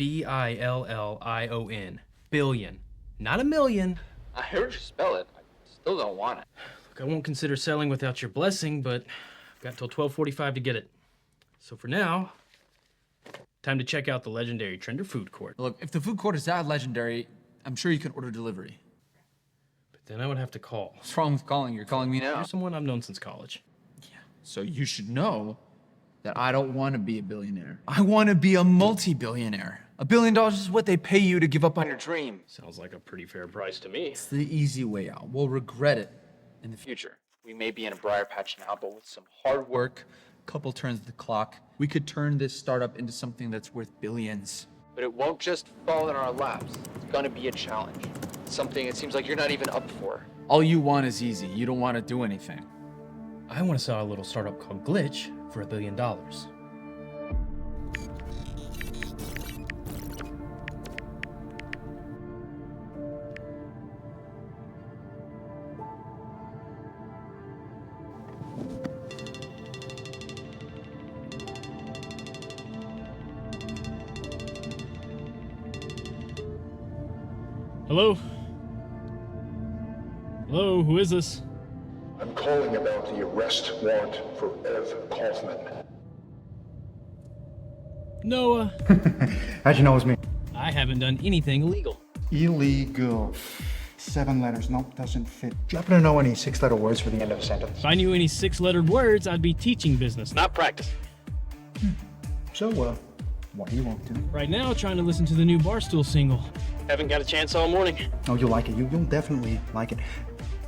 Billion. Billion. Not a million. I heard you spell it. I still don't want it. Look, I won't consider selling without your blessing, but I've got till 12:45 to get it. So for now, time to check out the legendary Trender food court. Look, if the food court is that legendary, I'm sure you can order delivery. But then I would have to call. What's wrong with calling? You're calling me now. You're someone I've known since college. So you should know that I don't want to be a billionaire. I want to be a multi-billionaire. $1 billion is what they pay you to give up on your dream. Sounds like a pretty fair price to me. It's the easy way out. We'll regret it in the future. We may be in a briar patch now, but with some hard work, a couple turns of the clock, we could turn this startup into something that's worth billions. But it won't just fall in our laps. It's gonna be a challenge. Something it seems like you're not even up for. All you want is easy. You don't want to do anything. I want to sell a little startup called Glitch for $1 billion. Hello? Hello, who is this? I'm calling about the arrest warrant for Ev Kaufman. Noah. How'd you know it was me? I haven't done anything illegal. Illegal. 7 letters. Nope, doesn't fit. Do you happen to know any 6-letter words for the end of a sentence? If I knew any 6-lettered words, I'd be teaching business, not practicing. So, what do you want to do? Right now, trying to listen to the new Barstool single. Haven't got a chance all morning. Oh, you'll like it. You'll definitely like it.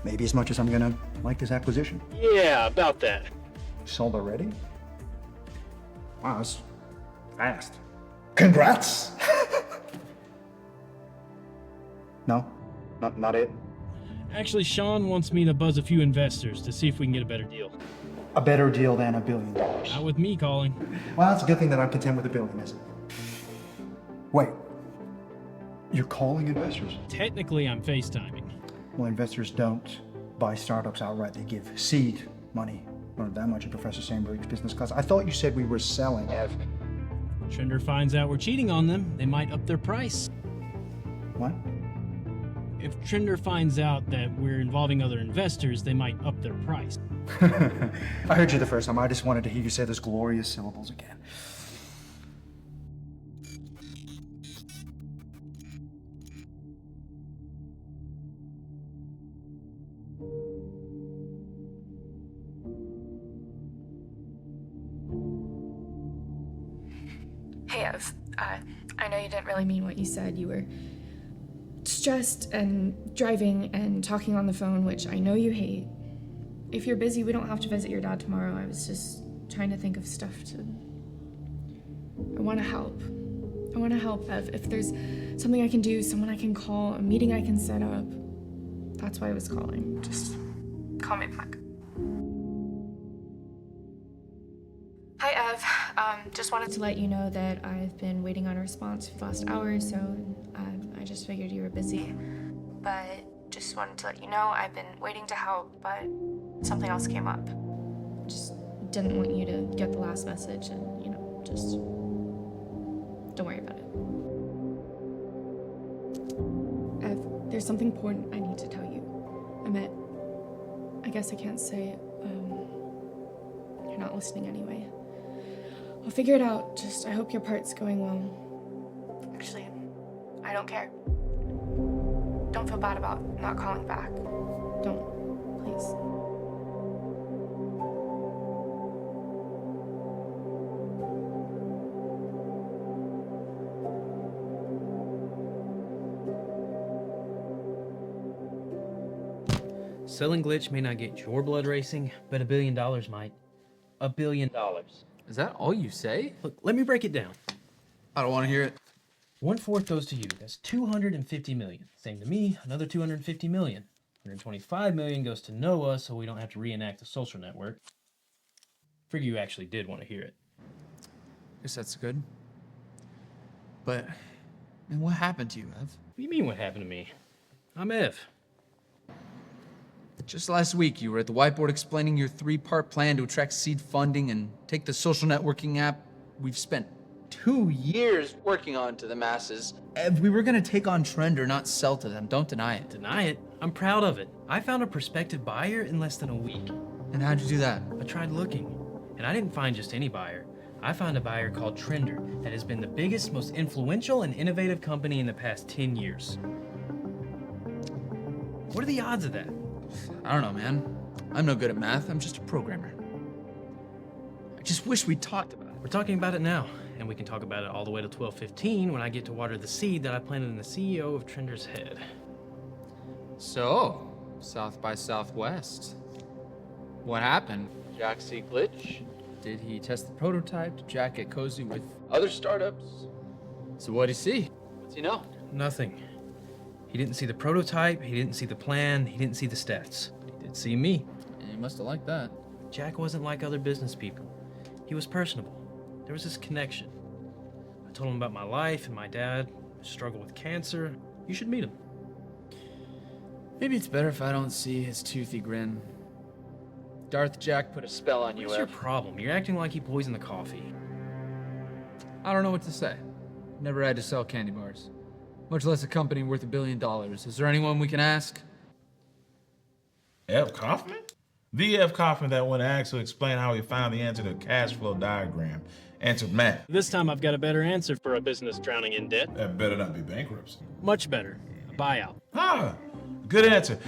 Maybe as much as I'm gonna like this acquisition. Yeah, about that. Sold already? Wow, that's fast. Congrats! No? Not it? Actually, Sean wants me to buzz a few investors to see if we can get a better deal. A better deal than $1 billion. Not with me calling. Well, it's a good thing that I'm content with $1 billion, isn't it? Wait. You're calling investors? Technically, I'm FaceTiming. Well, investors don't buy startups outright. They give seed money. Learned that much in Professor Sandberg's business class. I thought you said we were selling, Ev. Trender finds out we're cheating on them, they might up their price. What? If Trender finds out that we're involving other investors, they might up their price. I heard you the first time. I just wanted to hear you say those glorious syllables again. Hey, Ev. I know you didn't really mean what you said. You were stressed and driving and talking on the phone, which I know you hate. If you're busy, we don't have to visit your dad tomorrow. I was just trying to think of stuff to... I want to help. I want to help, Ev. If there's something I can do, someone I can call, a meeting I can set up, that's why I was calling. Just call me back. Hi, Ev. Just wanted to let you know that I've been waiting on a response for the last hour or so. I just figured you were busy. But just wanted to let you know I've been waiting to help, but something else came up. Just didn't want you to get the last message and, just don't worry about it. Ev, there's something important I need to tell you. I guess I can't say it. You're not listening anyway. I'll figure it out. Just, I hope your part's going well. Actually, I don't care. Don't feel bad about not calling back. Don't, please. Selling Glitch may not get your blood racing, but $1 billion might. $1 billion. Is that all you say? Look, let me break it down. I don't want to hear it. 1/4 goes to you. That's $250 million. Same to me, another $250 million. $125 million goes to Noah, so we don't have to reenact the social network. Figure you actually did want to hear it. Guess that's good. But, what happened to you, Ev? What do you mean what happened to me? I'm Ev. Just last week, you were at the whiteboard explaining your 3-part plan to attract seed funding and take the social networking app we've spent 2 years working on to the masses. Ev, we were gonna take on Trender, not sell to them. Don't deny it. Deny it? I'm proud of it. I found a prospective buyer in less than a week. And how'd you do that? I tried looking, and I didn't find just any buyer. I found a buyer called Trender that has been the biggest, most influential, and innovative company in the past 10 years. What are the odds of that? I don't know, man. I'm no good at math. I'm just a programmer. I just wish we talked about it. We're talking about it now, and we can talk about it all the way to 12:15 when I get to water the seed that I planted in the CEO of Trender's head. So, South by Southwest. What happened? Jack see glitch. Did he test the prototype? Did Jack get cozy with... Other startups. So what'd he see? What's he know? Nothing. He didn't see the prototype, he didn't see the plan, he didn't see the stats. He did see me. Yeah, he must have liked that. Jack wasn't like other business people. He was personable. There was this connection. I told him about my life and my dad, struggle with cancer. You should meet him. Maybe it's better if I don't see his toothy grin. Darth Jack put a spell on you, What's your Ev. problem? You're acting like he poisoned the coffee. I don't know what to say. Never had to sell candy bars. Much less a company worth $1 billion. Is there anyone we can ask? F. Kaufman? The F. Kaufman that when asked to explain how he found the answer to the cash flow diagram, answered Matt. This time I've got a better answer for a business drowning in debt. That better not be bankruptcy. Much better. A buyout. Ah, good answer.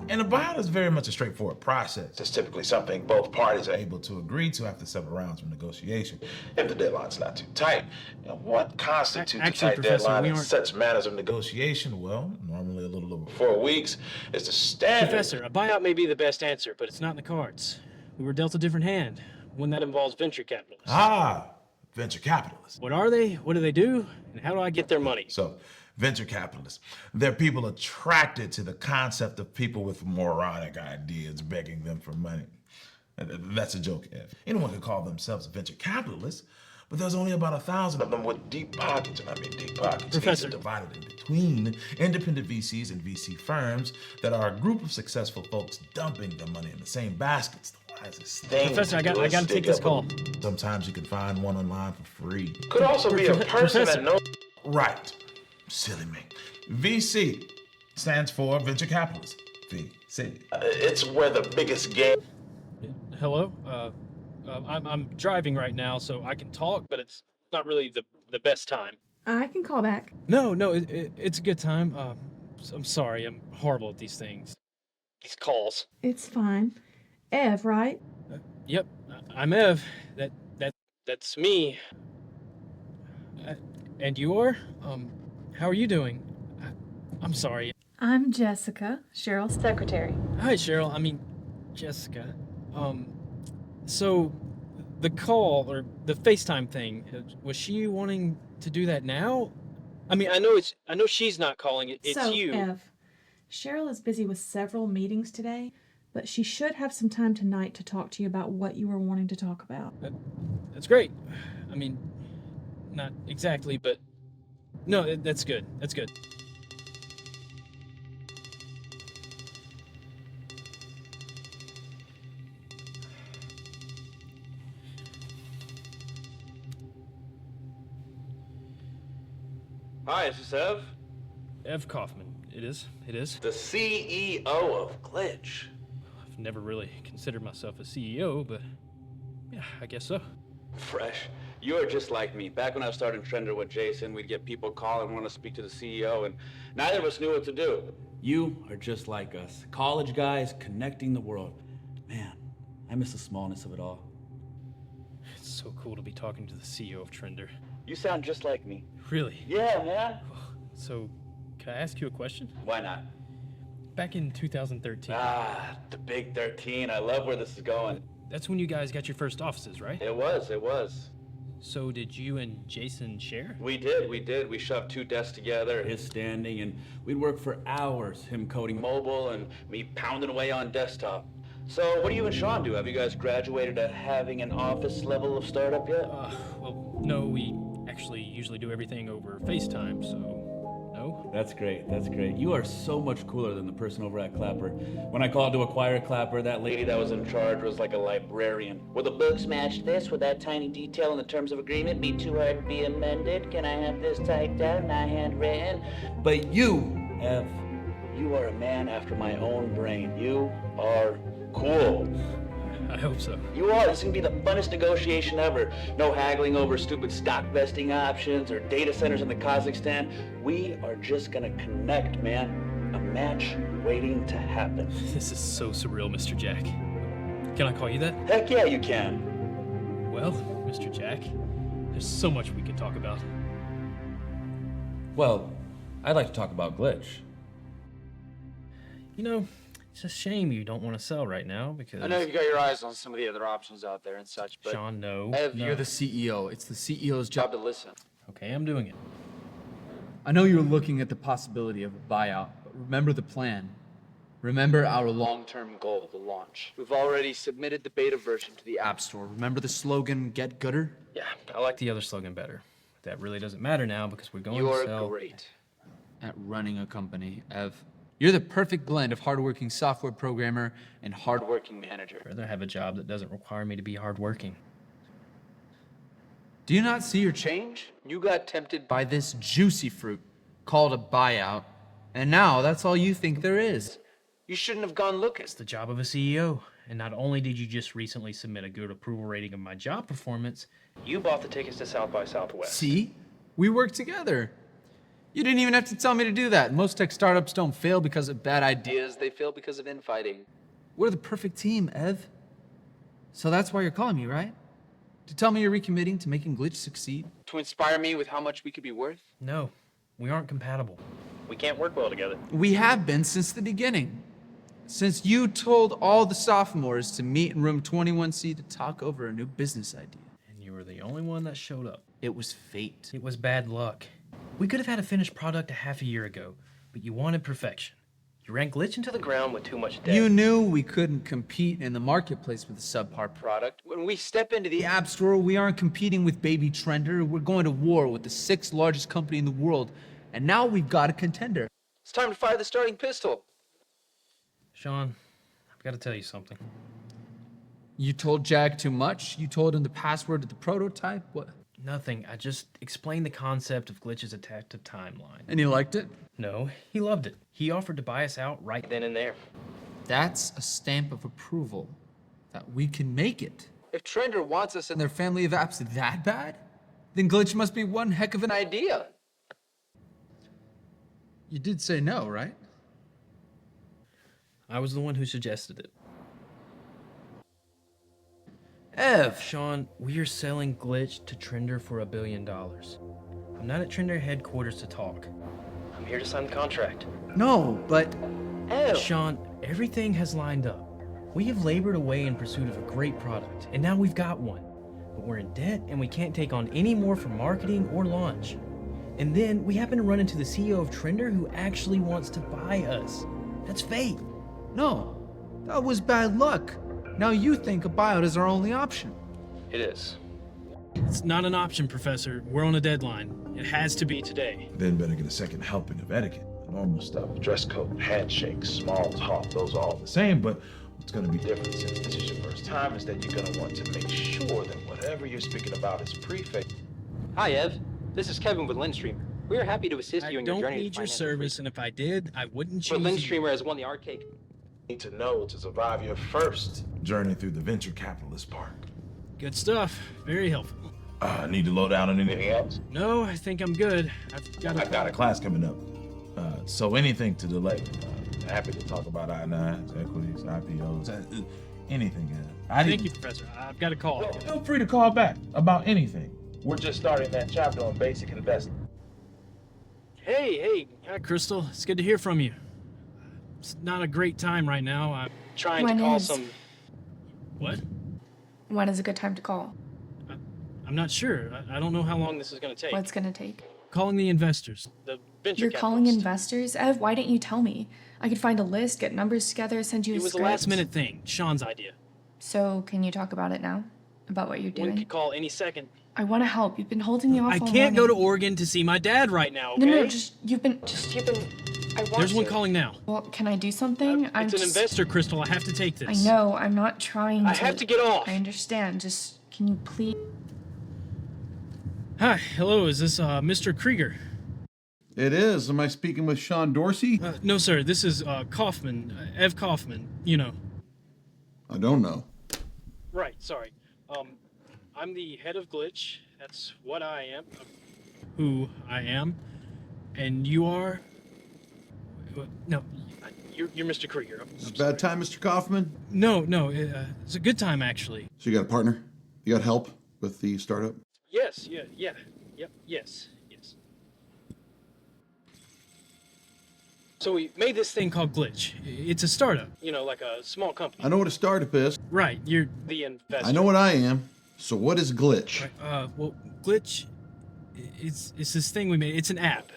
And a buyout is very much a straightforward process. It's typically something both parties are able to agree to after several rounds of negotiation, if the deadline's not too tight. And what constitutes Actually, a tight Professor, deadline we in aren't- such matters of negotiation? Well, normally a little over 4 weeks is the standard. Professor, a buyout may be the best answer, but it's not in the cards. We were dealt a different hand, one that involves venture capitalists. Ah, venture capitalists. What are they? What do they do? And how do I get their money? So, venture capitalists. They're people attracted to the concept of people with moronic ideas begging them for money. That's a joke, Ev. Anyone could call themselves a venture capitalist, but there's only about 1,000 of them with deep pockets, and I mean deep pockets. Professor. Each are divided in between independent VCs and VC firms that are a group of successful folks dumping their money in the same baskets. The wisest thing Professor, to do I is gotta stick take this up call. with- Sometimes you can find one online for free. Could also be a person Professor. that knows. Right. Silly me. VC stands for venture capitalist. VC. It's where the biggest game. Hello? I'm driving right now, so I can talk, but it's not really the best time. I can call back. No, it's a good time. I'm sorry, I'm horrible at these things. These calls. It's fine. Ev, right? Yep, I'm Ev. That's me. And you are? How are you doing? I'm sorry. I'm Jessica, Cheryl's secretary. Hi, Cheryl. I mean, Jessica. So the call or the FaceTime thing, was she wanting to do that now? I mean, I know she's not calling it. It's so, you. Ev, Cheryl is busy with several meetings today, but she should have some time tonight to talk to you about what you were wanting to talk about. That's great. I mean, not exactly, but no, that's good. That's good. Hi, is this Ev? Ev Kaufman. It is. The CEO of Glitch. I've never really considered myself a CEO, but yeah, I guess so. Fresh. You are just like me. Back when I was starting Trender with Jason, we'd get people calling, want to speak to the CEO, and neither of us knew what to do. You are just like us. College guys connecting the world. Man, I miss the smallness of it all. It's so cool to be talking to the CEO of Trender. You sound just like me. Really? Yeah, man. So, can I ask you a question? Why not? Back in 2013. Ah, the big 13. I love where this is going. That's when you guys got your first offices, right? It was. So did you and Jason share? We did. We shoved 2 desks together. His standing, and we'd work for hours, him coding Mobile and me pounding away on desktop. So what do you and Sean do? Have you guys graduated at having an office level of startup yet? Well, no, we actually usually do everything over FaceTime, so no. No. That's great. That's great. You are so much cooler than the person over at Clapper. When I called to acquire Clapper, that lady that was in charge was like a librarian. Will the books match this? Would that tiny detail in the terms of agreement be too hard to be amended? Can I have this typed out, not handwritten? But you, Ev, you are a man after my own brain. You are cool. I hope so. You are. This is going to be the funnest negotiation ever. No haggling over stupid stock vesting options or data centers in the Kazakhstan. We are just going to connect, man. A match waiting to happen. This is so surreal, Mr. Jack. Can I call you that? Heck yeah, you can. Well, Mr. Jack, there's so much we could talk about. Well, I'd like to talk about Glitch. You know, it's a shame you don't want to sell right now because... I know you've got your eyes on some of the other options out there and such, but Sean, no. Ev, no. you're the CEO. It's the CEO's job. job to listen. Okay, I'm doing it. I know you're looking at the possibility of a buyout, but remember the plan. Remember our long-term goal, the launch. We've already submitted the beta version to the App Store. Remember the slogan, Get Gooder? Yeah, I like the other slogan better. That really doesn't matter now because we're going to You're sell... great at running a company, Ev. You're the perfect blend of hardworking software programmer and hardworking manager. I'd rather have a job that doesn't require me to be hardworking. Do you not see your change? You got tempted by this juicy fruit called a buyout, and now that's all you think there is. You shouldn't have gone looking. It's the job of a CEO. And not only did you just recently submit a good approval rating of my job performance, you bought the tickets to South by Southwest. See? We work together. You didn't even have to tell me to do that. Most tech startups don't fail because of bad ideas. They fail because of infighting. We're the perfect team, Ev. So that's why you're calling me, right? To tell me you're recommitting to making Glitch succeed? To inspire me with how much we could be worth? No, we aren't compatible. We can't work well together. We have been since the beginning. Since you told all the sophomores to meet in room 21C to talk over a new business idea. And you were the only one that showed up. It was fate. It was bad luck. We could have had a finished product a half a year ago, but you wanted perfection. You ran Glitch into the ground with too much debt. You knew we couldn't compete in the marketplace with a subpar product. When we step into the App Store, we aren't competing with Baby Trender. We're going to war with the 6th largest company in the world. And now we've got a contender. It's time to fire the starting pistol. Sean, I've got to tell you something. You told Jag too much? You told him the password to the prototype? What? Nothing. I just explained the concept of Glitch's attack to timeline. And he liked it? No, he loved it. He offered to buy us out right then and there. That's a stamp of approval that we can make it. If Trender wants us in their family of apps that bad, then Glitch must be one heck of an idea. You did say no, right? I was the one who suggested it. Ev! Sean, we are selling Glitch to Trender for $1 billion. I'm not at Trender headquarters to talk. I'm here to sign the contract. No, but... Ev! Sean, everything has lined up. We have labored away in pursuit of a great product, and now we've got one. But we're in debt, and we can't take on any more for marketing or launch. And then we happen to run into the CEO of Trender who actually wants to buy us. That's fate. No, that was bad luck. Now you think a buyout is our only option. It is. It's not an option, Professor. We're on a deadline. It has to be today. Then better get a second helping of etiquette. Normal stuff, dress code, handshakes, small talk, those are all the same, but what's gonna be different since this is your first time is that you're gonna want to make sure that whatever you're speaking about is pre-faked. Hi, Ev. This is Kevin with Lindstreamer. We are happy to assist you in your I journey. don't need your service, and if I did, I wouldn't choose But you. Lindstreamer has won the arcade. Need to know to survive your first journey through the venture capitalist park. Good stuff. Very helpful. Need to low down on anything else? No, I think I'm good. I've got a class coming up. So anything to delay. Happy to talk about I-9s, equities, IPOs, anything. Thank you, Professor. I've got a call. Feel free to call back about anything. We're just starting that chapter on basic investing. Hey, hi, Crystal. It's good to hear from you. It's not a great time right now. I'm trying When to call is? some... What? When is a good time to call? I'm not sure. I don't know how long this is going to take. What's gonna take? Calling the investors. The venture You're calling capitalists. investors? Ev, why didn't you tell me? I could find a list, get numbers together, send you a It was a script. last-minute thing. Sean's idea. So, can you talk about it now? About what you're We doing? could call any second. I want to help. You've been holding me off I all can't go to morning. Oregon to see my dad right now, okay? No, you've been, I want There's one to. calling now. Well, can I do something? It's an investor, Crystal. I have to take this. I know, I'm not trying to. I have to get off. I understand. Just, can you please? Hi, hello, is this Mr. Krieger? It is. Am I speaking with Sean Dorsey? No, sir, this is Kaufman, Ev Kaufman, you know. I don't know. Right, sorry. I'm the head of Glitch. That's what I am. Who I am. And you are? No, you're Mr. Krieger. Is it a bad time, Mr. Kaufman? No, it's a good time, actually. So you got a partner? You got help with the startup? Yes, yes. So we made this thing called Glitch. It's a startup, you know, like a small company. I know what a startup is. Right, you're the investor. I know what I am. So what is Glitch? Right, well, Glitch, it's this thing we made. It's an app.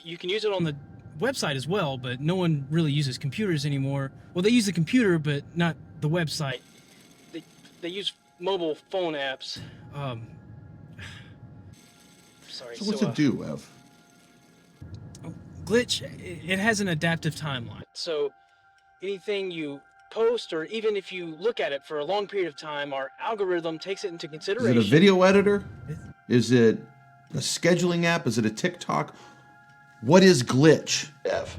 You can use it on the website as well, but no one really uses computers anymore. Well, they use the computer, but not the website. They use mobile phone apps. Sorry. So what's it do, Ev? Glitch, it has an adaptive timeline. So anything you post, or even if you look at it for a long period of time, our algorithm takes it into Is consideration. it a video editor? Is it a scheduling app? Is it a TikTok? What is Glitch, Ev?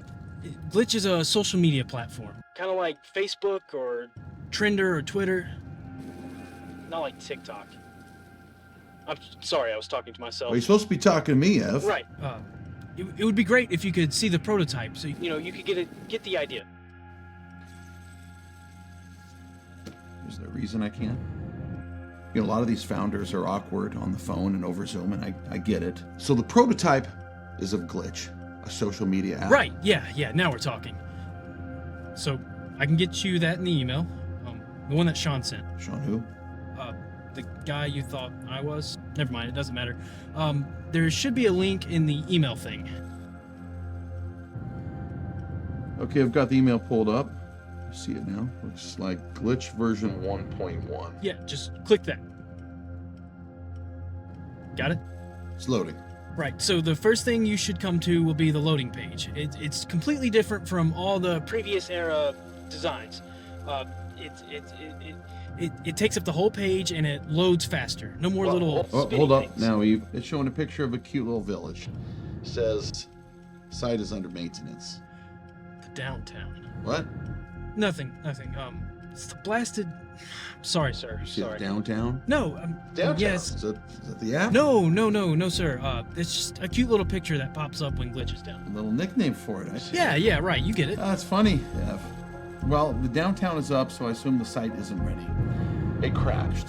Glitch is a social media platform. Kind of like Facebook or Trender or Twitter. Not like TikTok. I'm sorry, I was talking to myself. Well, you're supposed to be talking to me, Ev. Right. It would be great if you could see the prototype, so you could get the idea. Is there a reason I can't? You know, a lot of these founders are awkward on the phone and over Zoom, and I get it. So the prototype is of Glitch, a social media app. Right. Yeah. Now we're talking. So I can get you that in the email, the one that Sean sent. Sean who? The guy you thought I was. Never mind. It doesn't matter. There should be a link in the email thing. Okay, I've got the email pulled up. I see it now. Looks like Glitch version 1.1. Yeah, just click that. Got it? It's loading. Right, so the first thing you should come to will be the loading page. It's completely different from all the previous era designs. It takes up the whole page and it loads faster. No more little Hold up. things. Now, Eve. It's showing a picture of a cute little village. Says, site is under maintenance. The downtown. What? Nothing. It's the blasted... Sorry, sir. See Sorry. it downtown? No, Downtown? yes. Is that the app? No, sir. It's just a cute little picture that pops up when Glitch is down. A little nickname for it, I see. Yeah, right. You get it. That's funny, Ev. Well, the downtown is up, so I assume the site isn't ready. It crashed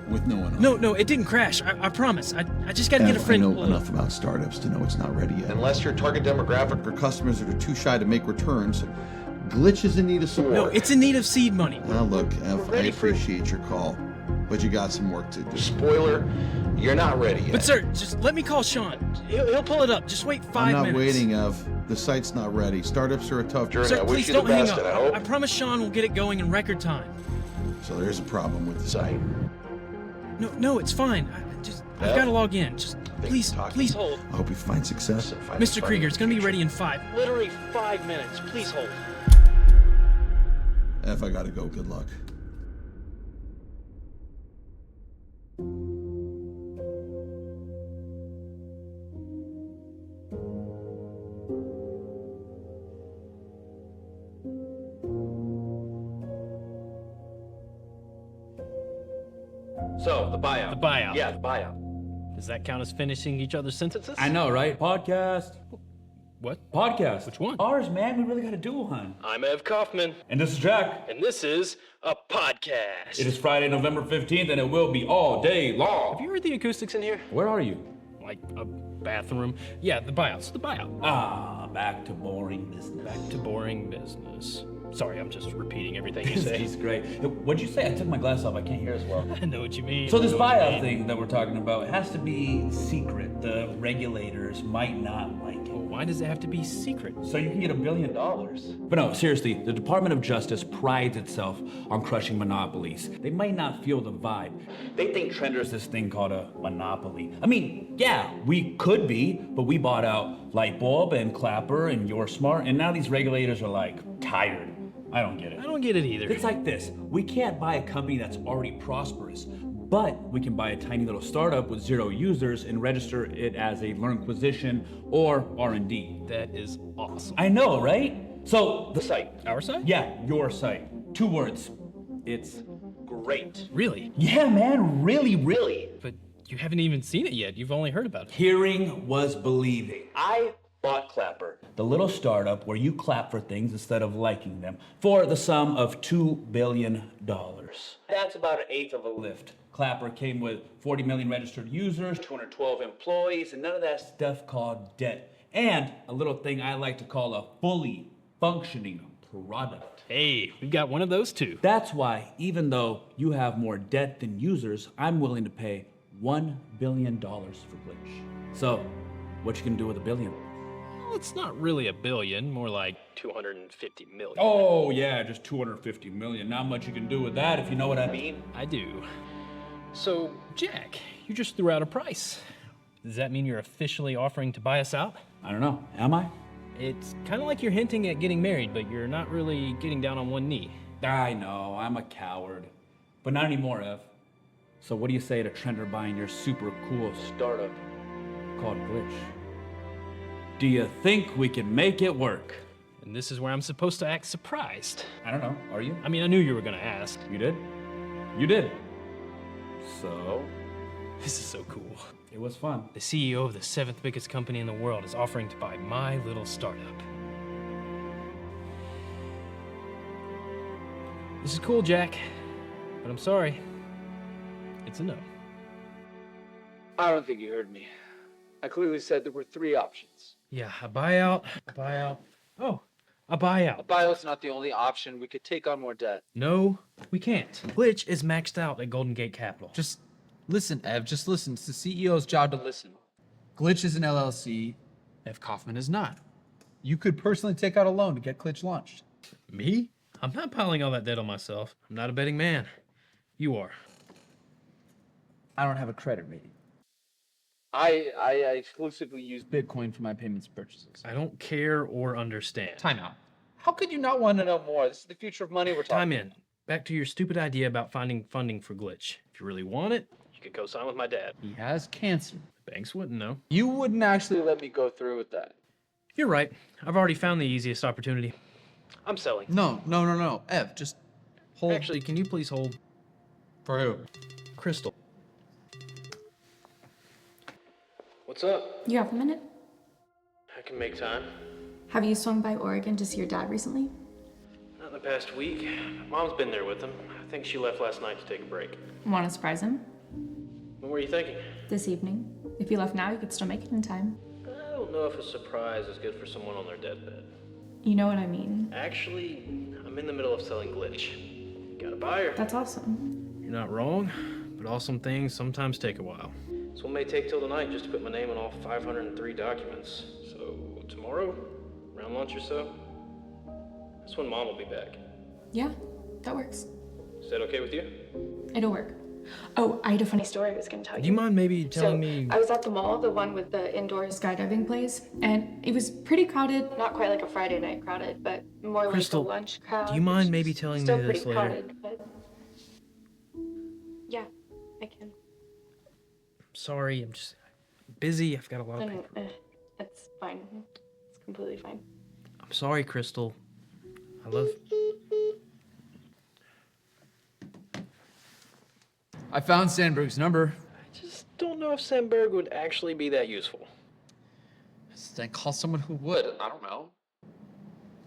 with no one on it. No, it didn't crash. I promise. I just got to get a Ev, friend. I know enough about startups to know it's not ready yet. Unless your target demographic are customers that are too shy to make returns, Glitch is in need of support. No, it's in need of seed money. Well, look, Ev, I appreciate your call, but you got some work to do. Spoiler, you're not ready yet. But sir, just let me call Sean. He'll pull it up. Just wait 5 I'm not minutes. waiting, Ev. The site's not ready. Startups are a tough journey. Sir, please don't hang up. I promise Sean will get it going in record time. So there's a problem with the site. No, it's fine. I've got to log in. Just please hold. I hope you find success. Mr. Krieger, it's going to be ready in 5. Literally 5 minutes. Please hold. Ev, I gotta go. Good luck. So, the buyout. The buyout. Yeah, the buyout. Does that count as finishing each other's sentences? I know, right? Podcast. What? Podcast. Which one? Ours, man. We really got to do one. I'm Ev Kaufman. And this is Jack. And this is a podcast. It is Friday, November 15th, and it will be all day long. Have you heard the acoustics in here? Where are you? Like a bathroom. Yeah, the buyout's the buyout. Ah, back to boring business. Back to boring business. Sorry, I'm just repeating everything you say. He's great. What'd you say? I took my glass off. I can't hear as well. I know what you mean. So this I know what you buyout mean. thing that we're talking about, it has to be secret. The regulators might not like it. Well, why does it have to be secret? So you can get $1 billion. But no, seriously, the Department of Justice prides itself on crushing monopolies. They might not feel the vibe. They think Trender's this thing called a monopoly. I mean, yeah, we could be, but we bought out Lightbulb and Clapper and You're Smart, and now these regulators are like tired. I don't get it. I don't get it either. It's like this. We can't buy a company that's already prosperous, but we can buy a tiny little startup with 0 users and register it as a learnquisition or R&D. That is awesome. I know, right? So the site. Our site? Yeah, your site. 2 words. It's great. Really? Yeah, man, really. But you haven't even seen it yet. You've only heard about it. Hearing was believing. I bought Clapper, the little startup where you clap for things instead of liking them, for the sum of $2 billion. That's about 1/8 of a lift. Clapper came with 40 million registered users, 212 employees, and none of that stuff called debt. And a little thing I like to call a fully functioning product. Hey, we've got one of those too. That's why, even though you have more debt than users, I'm willing to pay $1 billion for Glitch. So, what you gonna do with $1 billion? Well, it's not really $1 billion, more like 250 million. Oh yeah, just 250 million. Not much you can do with that, if you know what I mean. I do. So, Jack, you just threw out a price. Does that mean you're officially offering to buy us out? I don't know. Am I? It's kind of like you're hinting at getting married, but you're not really getting down on one knee. I know, I'm a coward. But not anymore, Ev. So what do you say to Trender buying your super cool startup called Glitch? Do you think we can make it work? And this is where I'm supposed to act surprised. I don't know, are you? I mean, I knew you were gonna ask. You did? You did. So? This is so cool. It was fun. The CEO of the 7th biggest company in the world is offering to buy my little startup. This is cool, Jack, but I'm sorry. It's a no. I don't think you heard me. I clearly said there were 3 options. Yeah, a buyout. Oh, a buyout. A buyout's not the only option. We could take on more debt. No, we can't. Glitch is maxed out at Golden Gate Capital. Just listen, Ev. Just listen. It's the CEO's job to listen. Glitch is an LLC. Ev Kaufman is not. You could personally take out a loan to get Glitch launched. Me? I'm not piling all that debt on myself. I'm not a betting man. You are. I don't have a credit rating. I exclusively use Bitcoin for my payments purchases. I don't care or understand. Time out. How could you not want to know? no more. This is the future of money we're talking. Time in. Back to your stupid idea about finding funding for Glitch. If you really want it, you could co-sign with my dad. He has cancer. Banks wouldn't know. You wouldn't actually Let me go through with that. You're right. I've already found the easiest opportunity. I'm selling. No. Ev, just hold. Actually, can you please hold For who? Crystal? What's up? You have a minute? I can make time. Have you swung by Oregon to see your dad recently? Not in the past week. Mom's been there with him. I think she left last night to take a break. Want to surprise him? What were you thinking? This evening. If you left now, you could still make it in time. I don't know if a surprise is good for someone on their deathbed. You know what I mean. Actually, I'm in the middle of selling Glitch. Got a buyer. That's awesome. You're not wrong, but awesome things sometimes take a while. This one may take till tonight just to put my name on all 503 documents. So tomorrow, around lunch or so, that's when Mom will be back. Yeah, that works. Is that okay with you? It'll work. Oh, I had a funny story I was going to tell you. Do you mind maybe telling me? I was at the mall, the one with the indoor skydiving place, and it was pretty crowded. Not quite like a Friday night crowded, but more Crystal, like a lunch crowd. do you mind maybe telling Still me this pretty later? crowded, but yeah, I can. Sorry, I'm just busy. I've got a lot of No, paper. it's fine. It's completely fine. I'm sorry, Crystal. I love. I found Sandberg's number. I just don't know if Sandberg would actually be that useful. Then call someone who would. I don't know.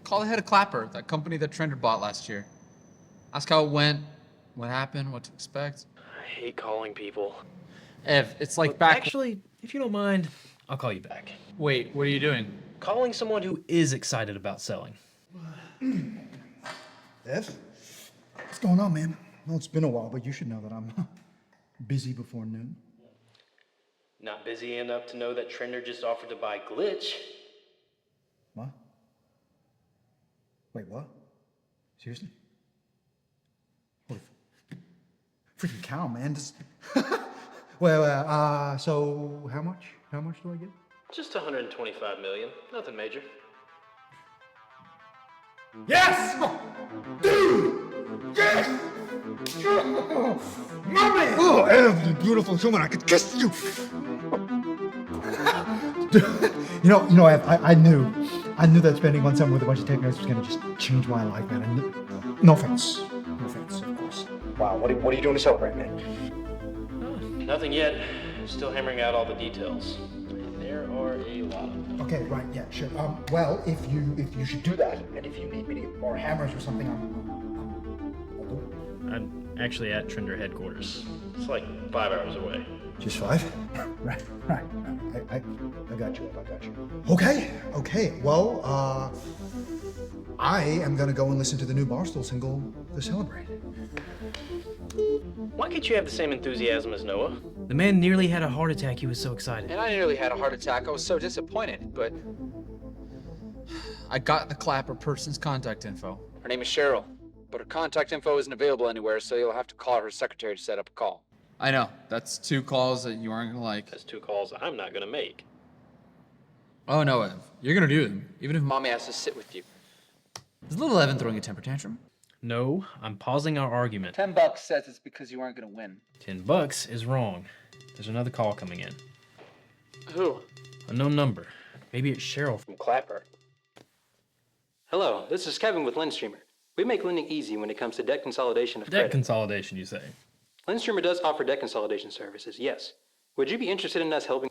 Call the head of Clapper, that company that Trender bought last year. Ask how it went, what happened, what to expect. I hate calling people. Ev, it's like back. Actually, if you don't mind, I'll call you back. Wait, what are you doing? Calling someone who is excited about selling. Ev? What's going on, man? Well, it's been a while, but you should know that I'm busy before noon. Not busy enough to know that Trender just offered to buy Glitch. What? Wait, what? Seriously? Holy freaking cow, man. This... Well, so how much? How much do I get? Just 125 million. Nothing major. Yes! Dude! Yes! Mommy! Oh, Ev, you beautiful human, I could kiss you! you know, Ev, I knew that spending one summer with a bunch of tech nerds was gonna just change my life, man. No offense, of course. Wow, what are you doing to celebrate, man? Nothing yet. Still hammering out all the details. And there are a lot of them. Okay, right, yeah, sure. Well, if you should do that, and if you need me to get more hammers or something, I'll do it. I'm actually at Trender headquarters. It's like 5 hours away. Just 5? Right. I got you. Okay. Well, I am gonna go and listen to the new Barstool single to celebrate. Why can't you have the same enthusiasm as Noah? The man nearly had a heart attack. He was so excited. And I nearly had a heart attack. I was so disappointed, but I got the Clapper person's contact info. Her name is Cheryl, but her contact info isn't available anywhere, so you'll have to call her secretary to set up a call. I know. That's 2 calls that you aren't gonna like. That's 2 calls I'm not gonna make. Oh no, Ev. You're gonna do them, even if Mommy has to sit with you. Is little Evan throwing a temper tantrum? No, I'm pausing our argument. $10 says it's because you aren't gonna win. $10 is wrong. There's another call coming in. Who? Unknown number. Maybe it's Cheryl from Clapper. Hello, this is Kevin with Lendstreamer. We make lending easy when it comes to debt consolidation of Debt credit. consolidation, you say? Lendstreamer does offer debt consolidation services, yes. Would you be interested in us helping?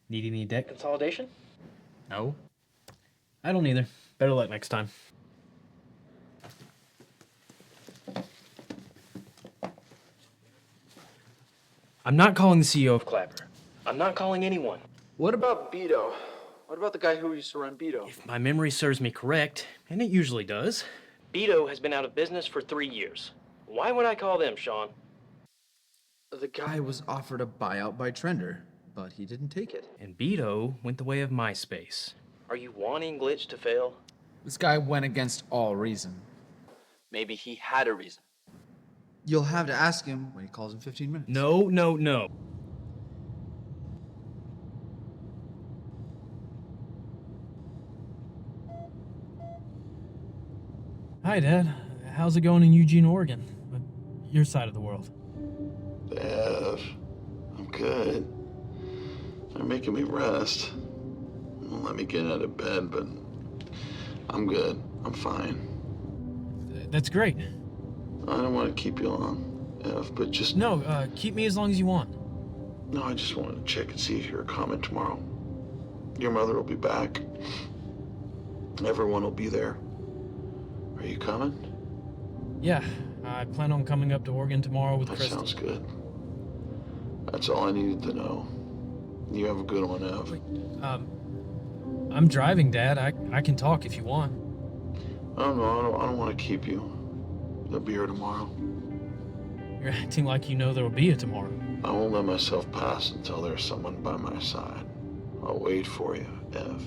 Need any debt consolidation? No. I don't either. Better luck next time. I'm not calling the CEO of Clapper. I'm not calling anyone. What about Beto? What about the guy who used to run Beto? If my memory serves me correct, and it usually does, Beto has been out of business for 3 years. Why would I call them, Sean? The guy was offered a buyout by Trender, but he didn't take it. And Beto went the way of MySpace. Are you wanting Glitch to fail? This guy went against all reason. Maybe he had a reason. You'll have to ask him when he calls in 15 minutes. No. Hi, Dad. How's it going in Eugene, Oregon? Your side of the world. Dev, I'm good. They're making me rest. Won't let me get out of bed, but I'm good. I'm fine. That's great. I don't want to keep you long, Ev, but just... No, keep me as long as you want. No, I just wanted to check and see if you're coming tomorrow. Your mother will be back. Everyone will be there. Are you coming? Yeah, I plan on coming up to Oregon tomorrow with That Crystal. sounds good. That's all I needed to know. You have a good one, Ev. I'm driving, Dad. I can talk if you want. I don't know. I don't want to keep you. You'll be here tomorrow. You're acting like you know there will be a tomorrow. I won't let myself pass until there's someone by my side. I'll wait for you, Ev.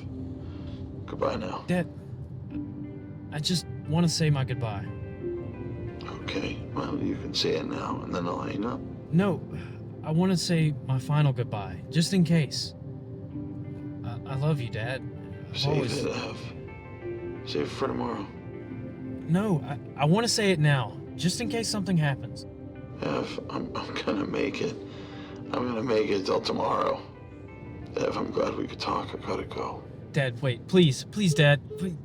Goodbye now. Dad, I just want to say my goodbye. Okay, well, you can say it now, and then I'll hang up. No, I want to say my final goodbye, just in case. I love you, Dad. Save it, Ev. Save it for tomorrow. No, I want to say it now, just in case something happens. Ev, I'm gonna make it. I'm gonna make it till tomorrow. Ev, I'm glad we could talk. I gotta go. Dad, wait, please, Dad, please.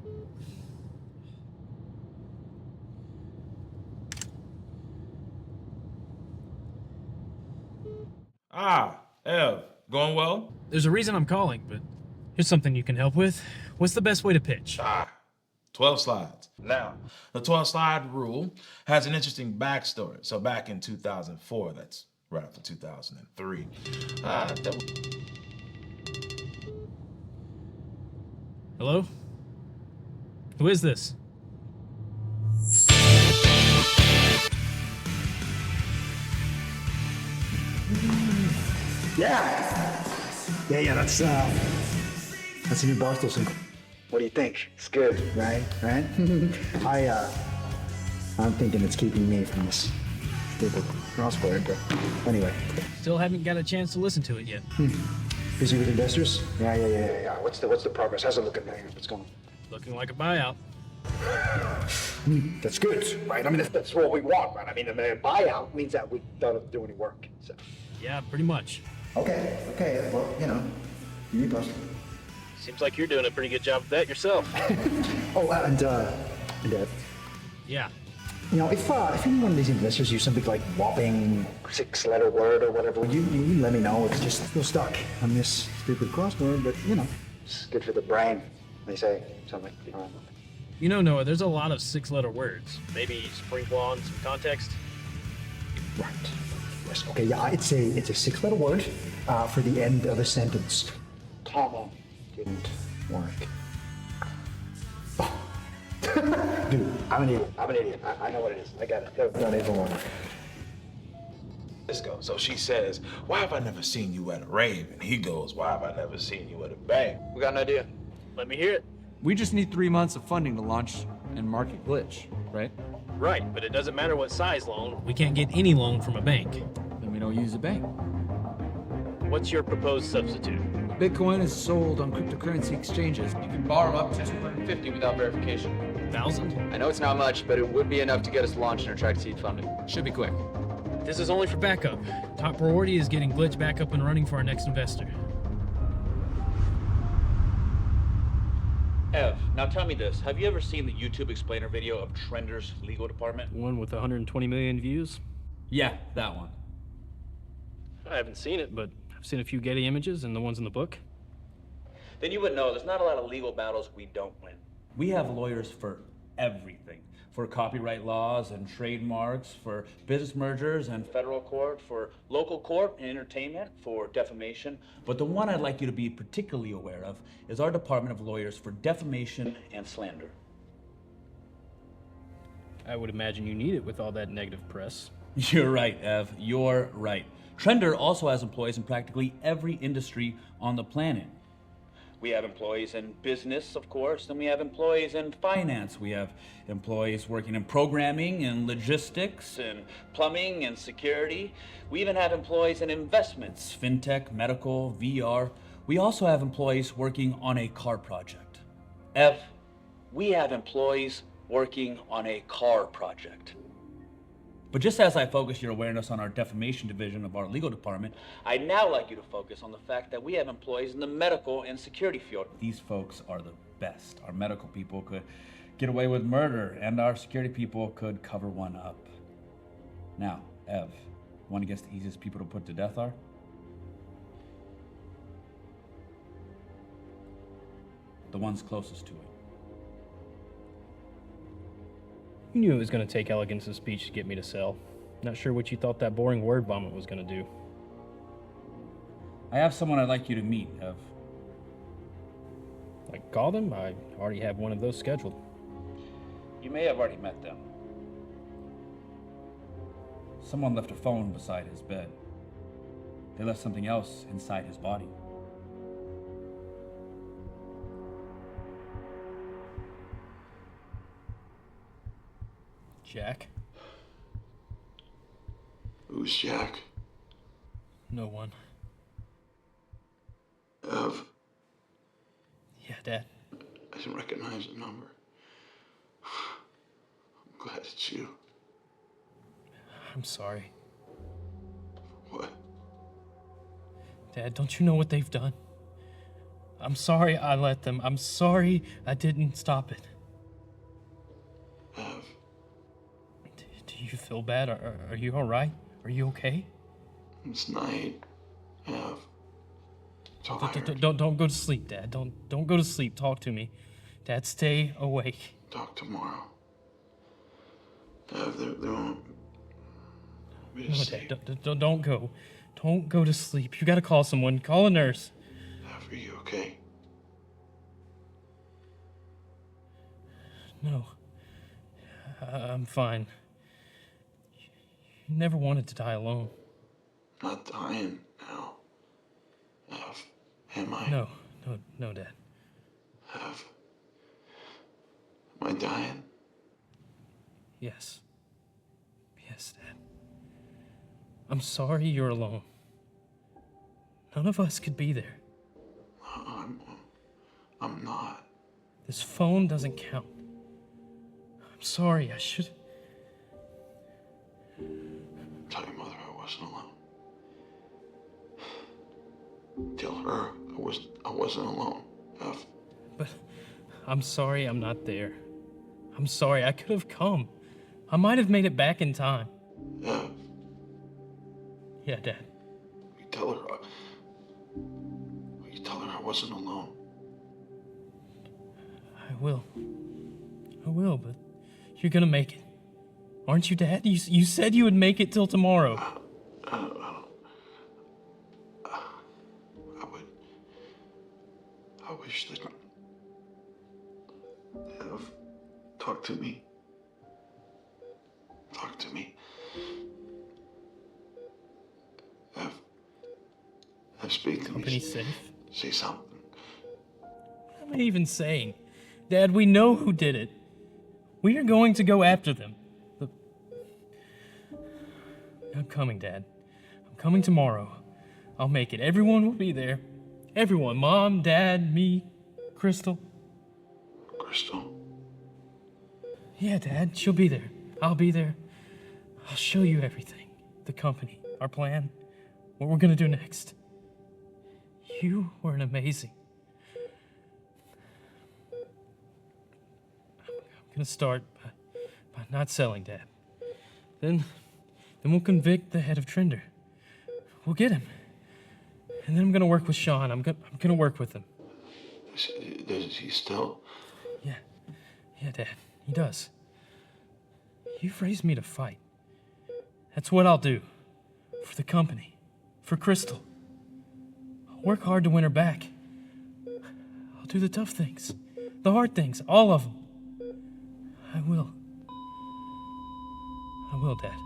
Ev, going well? There's a reason I'm calling, but here's something you can help with. What's the best way to pitch? 12 slides. Now, the 12 slide rule has an interesting backstory. So back in 2004, that's right after 2003, Hello? Who is this? Yeah. Yeah, that's a new Barstool single. What do you think? It's good, right? Right? I'm thinking it's keeping me from this stupid crossword, but anyway. Still haven't got a chance to listen to it yet. Busy with investors? Yeah. What's the progress? How's it looking, man? What's going on? Looking like a buyout. That's good, right? I mean, that's what we want, right? I mean, a buyout means that we don't do any work, so. Yeah, pretty much. Okay, well, keep me posted. Seems like you're doing a pretty good job of that yourself. Oh, and Yeah. if any one of these investors use something like whopping 6-letter word or whatever, you let me know. It's just still stuck on this stupid crossword, but it's good for the brain. They say something. You know, Noah, there's a lot of 6-letter words. Maybe sprinkle on some context. Right. Yes. Okay. Yeah. It's a 6-letter word for the end of a sentence. Comma didn't work. Dude, I'm an idiot. I know what it is. I got it. Don't even worry. Let's go. So she says, why have I never seen you at a rave? And he goes, why have I never seen you at a bank? We got an idea. Let me hear it. We just need 3 months of funding to launch and market Glitch, right? Right, but it doesn't matter what size loan. We can't get any loan from a bank. Then we don't use a bank. What's your proposed substitute? Bitcoin is sold on cryptocurrency exchanges. You can borrow up to 250 without verification. 1,000? I know it's not much, but it would be enough to get us launched and attract seed funding. Should be quick. This is only for backup. Top priority is getting Glitch back up and running for our next investor. Ev, now tell me this. Have you ever seen the YouTube explainer video of Trender's legal department? One with 120 million views? Yeah, that one. I haven't seen it, but I've seen a few Getty images and the ones in the book. Then you would know there's not a lot of legal battles we don't win. We have lawyers for everything. For copyright laws and trademarks, for business mergers and federal court, for local court and entertainment, for defamation. But the one I'd like you to be particularly aware of is our Department of Lawyers for defamation and slander. I would imagine you need it with all that negative press. You're right, Ev. You're right. Trender also has employees in practically every industry on the planet. We have employees in business, of course, and we have employees in finance. We have employees working in programming and logistics and plumbing and security. We even have employees in investments, fintech, medical, VR. We also have employees working on a car project. Ev, we have employees working on a car project. But just as I focus your awareness on our defamation division of our legal department, I'd now like you to focus on the fact that we have employees in the medical and security field. These folks are the best. Our medical people could get away with murder, and our security people could cover one up. Now, Ev, want to guess the easiest people to put to death are? The ones closest to it. You knew it was going to take elegance of speech to get me to sell. Not sure what you thought that boring word vomit was going to do. I have someone I'd like you to meet, Ev. Like, call them? I already have one of those scheduled. You may have already met them. Someone left a phone beside his bed. They left something else inside his body. Jack? Who's Jack? No one. Ev. Yeah, Dad. I didn't recognize the number. I'm glad it's you. I'm sorry. What? Dad, don't you know what they've done? I'm sorry I let them. I'm sorry I didn't stop it. Ev. Do you feel bad? Are you all right? Are you okay? It's night. Ev. Don't go to sleep, Dad. Don't go to sleep. Talk to me. Dad, stay awake. Talk tomorrow. Ev, there won't be a No, sleep. Dad, don't go. Don't go to sleep. You gotta call someone. Call a nurse. Ev, are you okay? No. I'm fine. You never wanted to die alone. Not dying now. Am I? No, Dad. Am I dying? Yes. Yes, Dad. I'm sorry you're alone. None of us could be there. I'm not. This phone doesn't count. I'm sorry, I should... Tell your mother I wasn't alone. Tell her I wasn't alone. Ev. But I'm sorry I'm not there. I'm sorry, I could have come. I might have made it back in time. Ev. Yeah, Dad. You tell her I wasn't alone. I will, but you're gonna make it. Aren't you, Dad? You said you would make it till tomorrow. I wish that... Ev, talk to me. Talk to me. Ev, speak to me. Company's safe. Say something. What am I even saying? Dad, we know who did it. We are going to go after them. I'm coming, Dad. I'm coming tomorrow. I'll make it. Everyone will be there. Everyone. Mom, Dad, me, Crystal. Crystal? Yeah, Dad. She'll be there. I'll be there. I'll show you everything. The company, our plan, what we're gonna do next. You were an amazing. I'm gonna start by not selling, Dad. Then we'll convict the head of Trender. We'll get him. And then I'm gonna work with Sean. I'm gonna work with him. Does he still? Yeah, Dad. He does. You've raised me to fight. That's what I'll do. For the company. For Crystal. I'll work hard to win her back. I'll do the tough things. The hard things. All of them. I will. I will, Dad.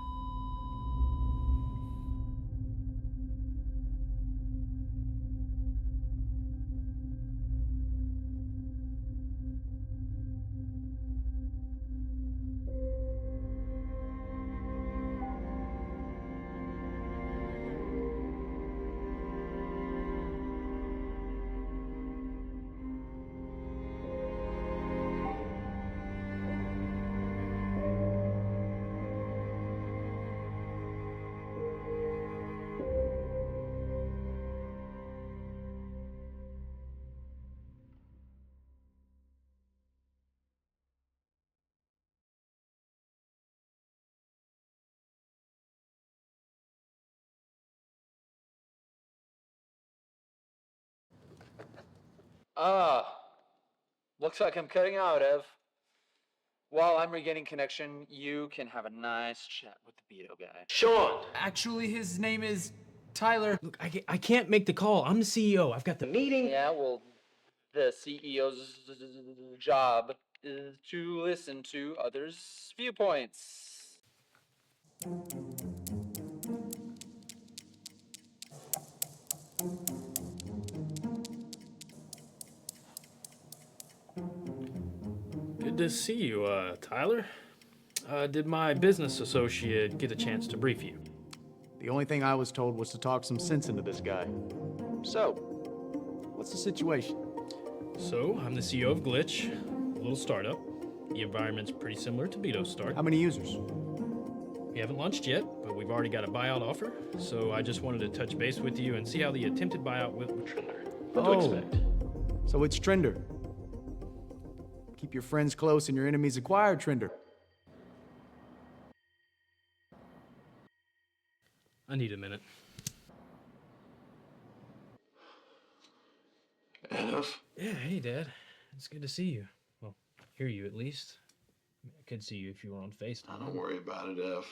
Looks like I'm cutting out, Ev. While I'm regaining connection, you can have a nice chat with the Beto guy. Sean! Actually, his name is Tyler. Look, I can't make the call. I'm the CEO. I've got the meeting. Yeah, well, the CEO's job is to listen to others' viewpoints. Good to see you, Tyler. Did my business associate get a chance to brief you? The only thing I was told was to talk some sense into this guy. So, what's the situation? So, I'm the CEO of Glitch, a little startup. The environment's pretty similar to Beto's start. How many users? We haven't launched yet, but we've already got a buyout offer. So I just wanted to touch base with you and see how the attempted buyout went with Trender. What to expect? So it's Trender. Keep your friends close and your enemies acquired, Trender. I need a minute. Ev? Yeah, hey, Dad. It's good to see you. Well, hear you at least. I could see you if you were on FaceTime. Don't worry about it, Ev.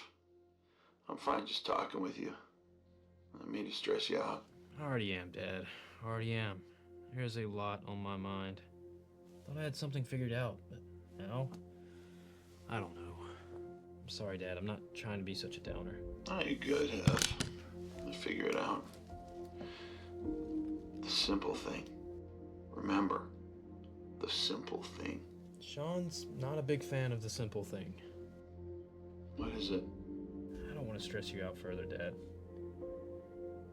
I'm fine just talking with you. I don't mean to stress you out. I already am, Dad. Already am. There's a lot on my mind. Thought I had something figured out, but now, I don't know. I'm sorry, Dad. I'm not trying to be such a downer. Oh, you're good, Ev. I'll figure it out. The simple thing. Remember, the simple thing. Sean's not a big fan of the simple thing. What is it? I don't want to stress you out further, Dad.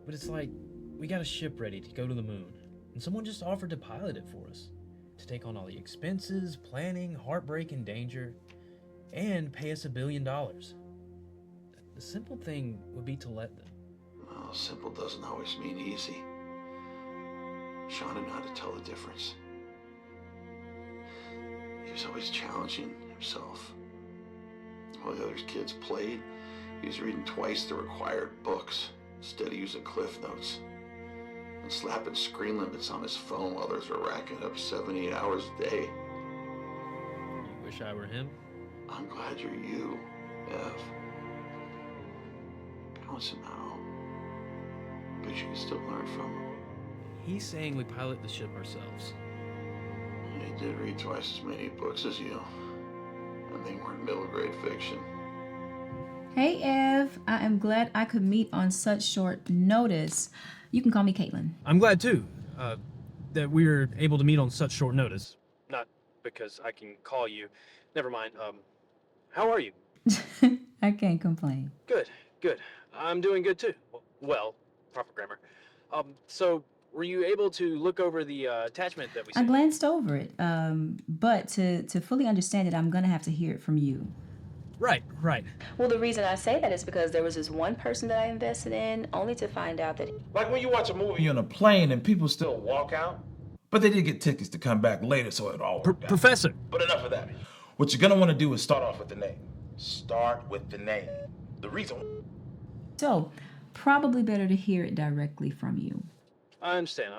But it's like, we got a ship ready to go to the moon, and someone just offered to pilot it for us, to take on all the expenses, planning, heartbreak, and danger, and pay us $1 billion. The simple thing would be to let them. Well, simple doesn't always mean easy. Sean didn't know how to tell the difference. He was always challenging himself. While the other kids played, he was reading twice the required books instead of using Cliff Notes, and slapping screen limits on his phone while others were racking up 7-8 hours a day. You wish I were him? I'm glad you're you, Ev. Balance him out. But you can still learn from him. He's saying we pilot the ship ourselves. He did read twice as many books as you, and they weren't middle grade fiction. Hey, Ev. I am glad I could meet on such short notice. You can call me Caitlin. I'm glad too, that we were able to meet on such short notice. Not because I can call you. Never mind. How are you? I can't complain. Good, good. I'm doing good too. Well, proper grammar. So were you able to look over the attachment that we I sent? glanced over it, but to fully understand it, I'm gonna have to hear it from you. Right. Well, the reason I say that is because there was this one person that I invested in, only to find out that... Like when you watch a movie on a plane and people still walk out, but they did get tickets to come back later, so it all worked out. Professor! But enough of that. What you're gonna want to do is start off with the name. Start with the name. The reason. So, probably better to hear it directly from you. I understand.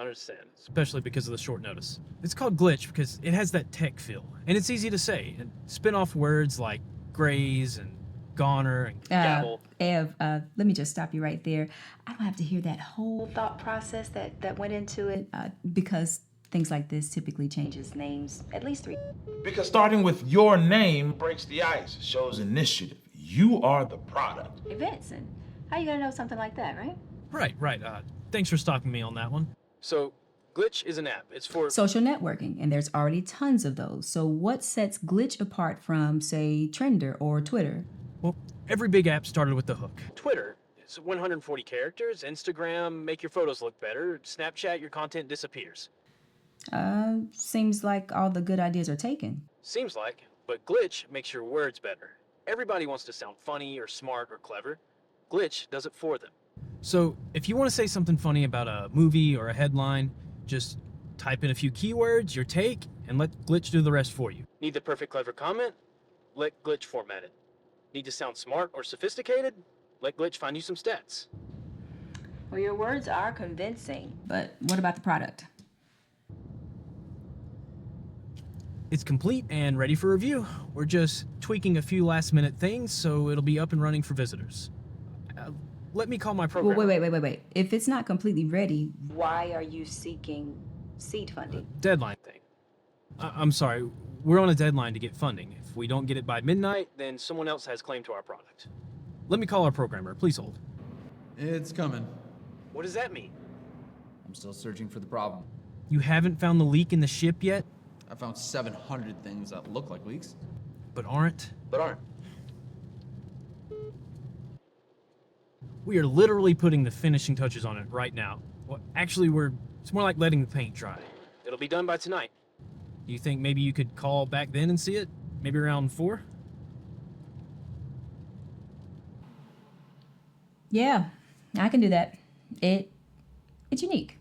Especially because of the short notice. It's called Glitch because it has that tech feel, and it's easy to say, and spin off words like graze and goner and gabble. Ev, let me just stop you right there. I don't have to hear that whole thought process that went into it, because things like this typically changes names at least 3. Because starting with your name breaks the ice, shows initiative. You are the product. Hey, Vincent, how you gonna know something like that, right? Right. Thanks for stopping me on that one. So, Glitch is an app. It's for social networking, and there's already tons of those. So what sets Glitch apart from, say, Trender or Twitter? Well, every big app started with the hook. Twitter is 140 characters. Instagram, make your photos look better. Snapchat, your content disappears. Seems like all the good ideas are taken. Seems like, but Glitch makes your words better. Everybody wants to sound funny or smart or clever. Glitch does it for them. So, if you want to say something funny about a movie or a headline, just type in a few keywords, your take, and let Glitch do the rest for you. Need the perfect clever comment? Let Glitch format it. Need to sound smart or sophisticated? Let Glitch find you some stats. Well, your words are convincing. But what about the product? It's complete and ready for review. We're just tweaking a few last-minute things, so it'll be up and running for visitors. Let me call my program. Well, wait. If it's not completely ready... Why are you seeking seed funding? Deadline thing. I'm sorry, we're on a deadline to get funding. If we don't get it by midnight, then someone else has claim to our product. Let me call our programmer. Please hold. It's coming. What does that mean? I'm still searching for the problem. You haven't found the leak in the ship yet? I found 700 things that look like leaks. But aren't. We are literally putting the finishing touches on it right now. Well, actually, it's more like letting the paint dry. It'll be done by tonight. You think maybe you could call back then and see it? Maybe around 4? Yeah, I can do that. It's unique.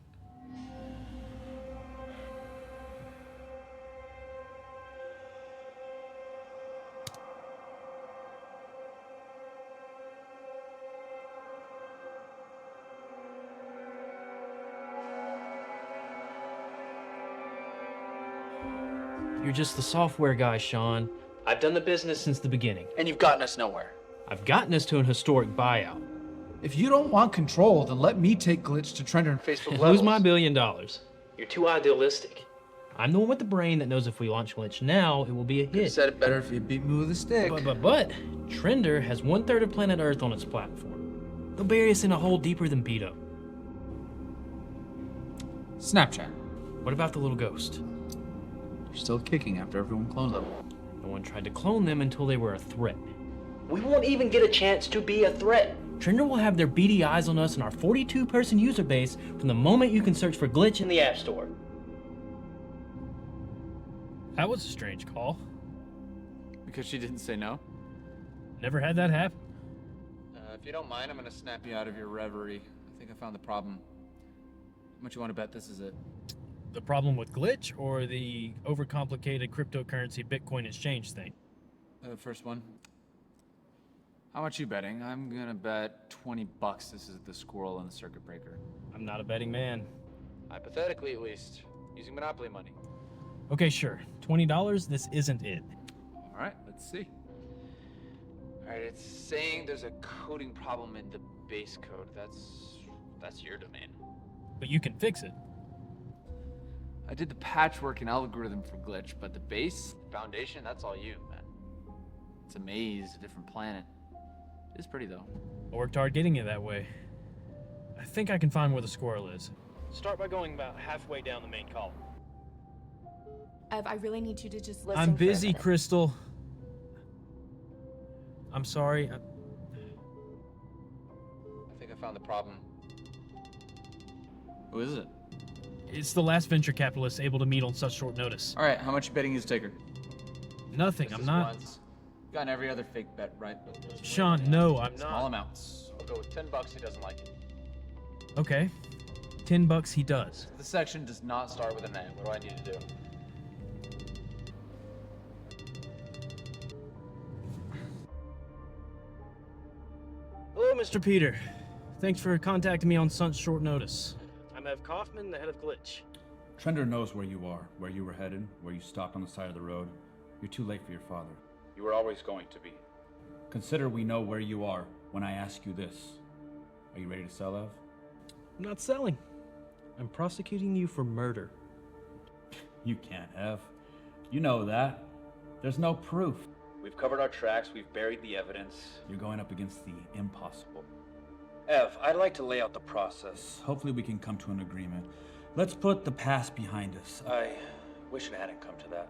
You're just the software guy, Sean. I've done the business since the beginning. And you've gotten us nowhere. I've gotten us to an historic buyout. If you don't want control, then let me take Glitch to Trender and Facebook Lose levels. my $1 billion. You're too idealistic. I'm the one with the brain that knows if we launch Glitch now, it will be a hit. Said it better if you beat me with a stick. But Trender has 1/3 of planet Earth on its platform. They'll bury us in a hole deeper than Beto. Snapchat. What about the little ghost? You're still kicking after everyone cloned them. No one tried to clone them until they were a threat. We won't even get a chance to be a threat. Trender will have their beady eyes on us and our 42-person user base from the moment you can search for glitch in the App Store. That was a strange call. Because she didn't say no? Never had that happen. If you don't mind, I'm gonna snap you out of your reverie. I think I found the problem. How much you want to bet this is it? The problem with glitch or the overcomplicated cryptocurrency Bitcoin exchange thing? First one. How much you betting? I'm gonna bet $20 this is the squirrel in the circuit breaker. I'm not a betting man. Hypothetically, at least. Using Monopoly money. Okay, sure. $20, this isn't it. All right, let's see. All right, it's saying there's a coding problem in the base code. That's your domain. But you can fix it. I did the patchwork and algorithm for glitch, but the base, Foundation, that's all you, man. it's a maze, a different planet. It's pretty though. I worked hard getting it that way. I think I can find where the squirrel is. Start by going about halfway down the main column. Ev, I really need you to just listen. I'm for a busy, minute. Crystal. I'm sorry. I think I found the problem. Who is it? It's the last venture capitalist able to meet on such short notice. All right, how much you betting is Taker? Nothing, I'm not. Once. Gotten every other fake bet, right? Sean, no, I'm Small not. amounts. I'll go with $10 he doesn't like it. Okay. $10 he does. The section does not start with an A. What do I need to do? Hello, Mr. Peter. Thanks for contacting me on such short notice. I'm Ev Kaufman, the head of Glitch. Trender knows where you are, where you were headed, where you stopped on the side of the road. You're too late for your father. You were always going to be. Consider we know where you are when I ask you this. Are you ready to sell, Ev? I'm not selling. I'm prosecuting you for murder. You can't, Ev. You know that. There's no proof. We've covered our tracks, we've buried the evidence. You're going up against the impossible. Ev, I'd like to lay out the process. Hopefully we can come to an agreement. Let's put the past behind us. I wish it hadn't come to that.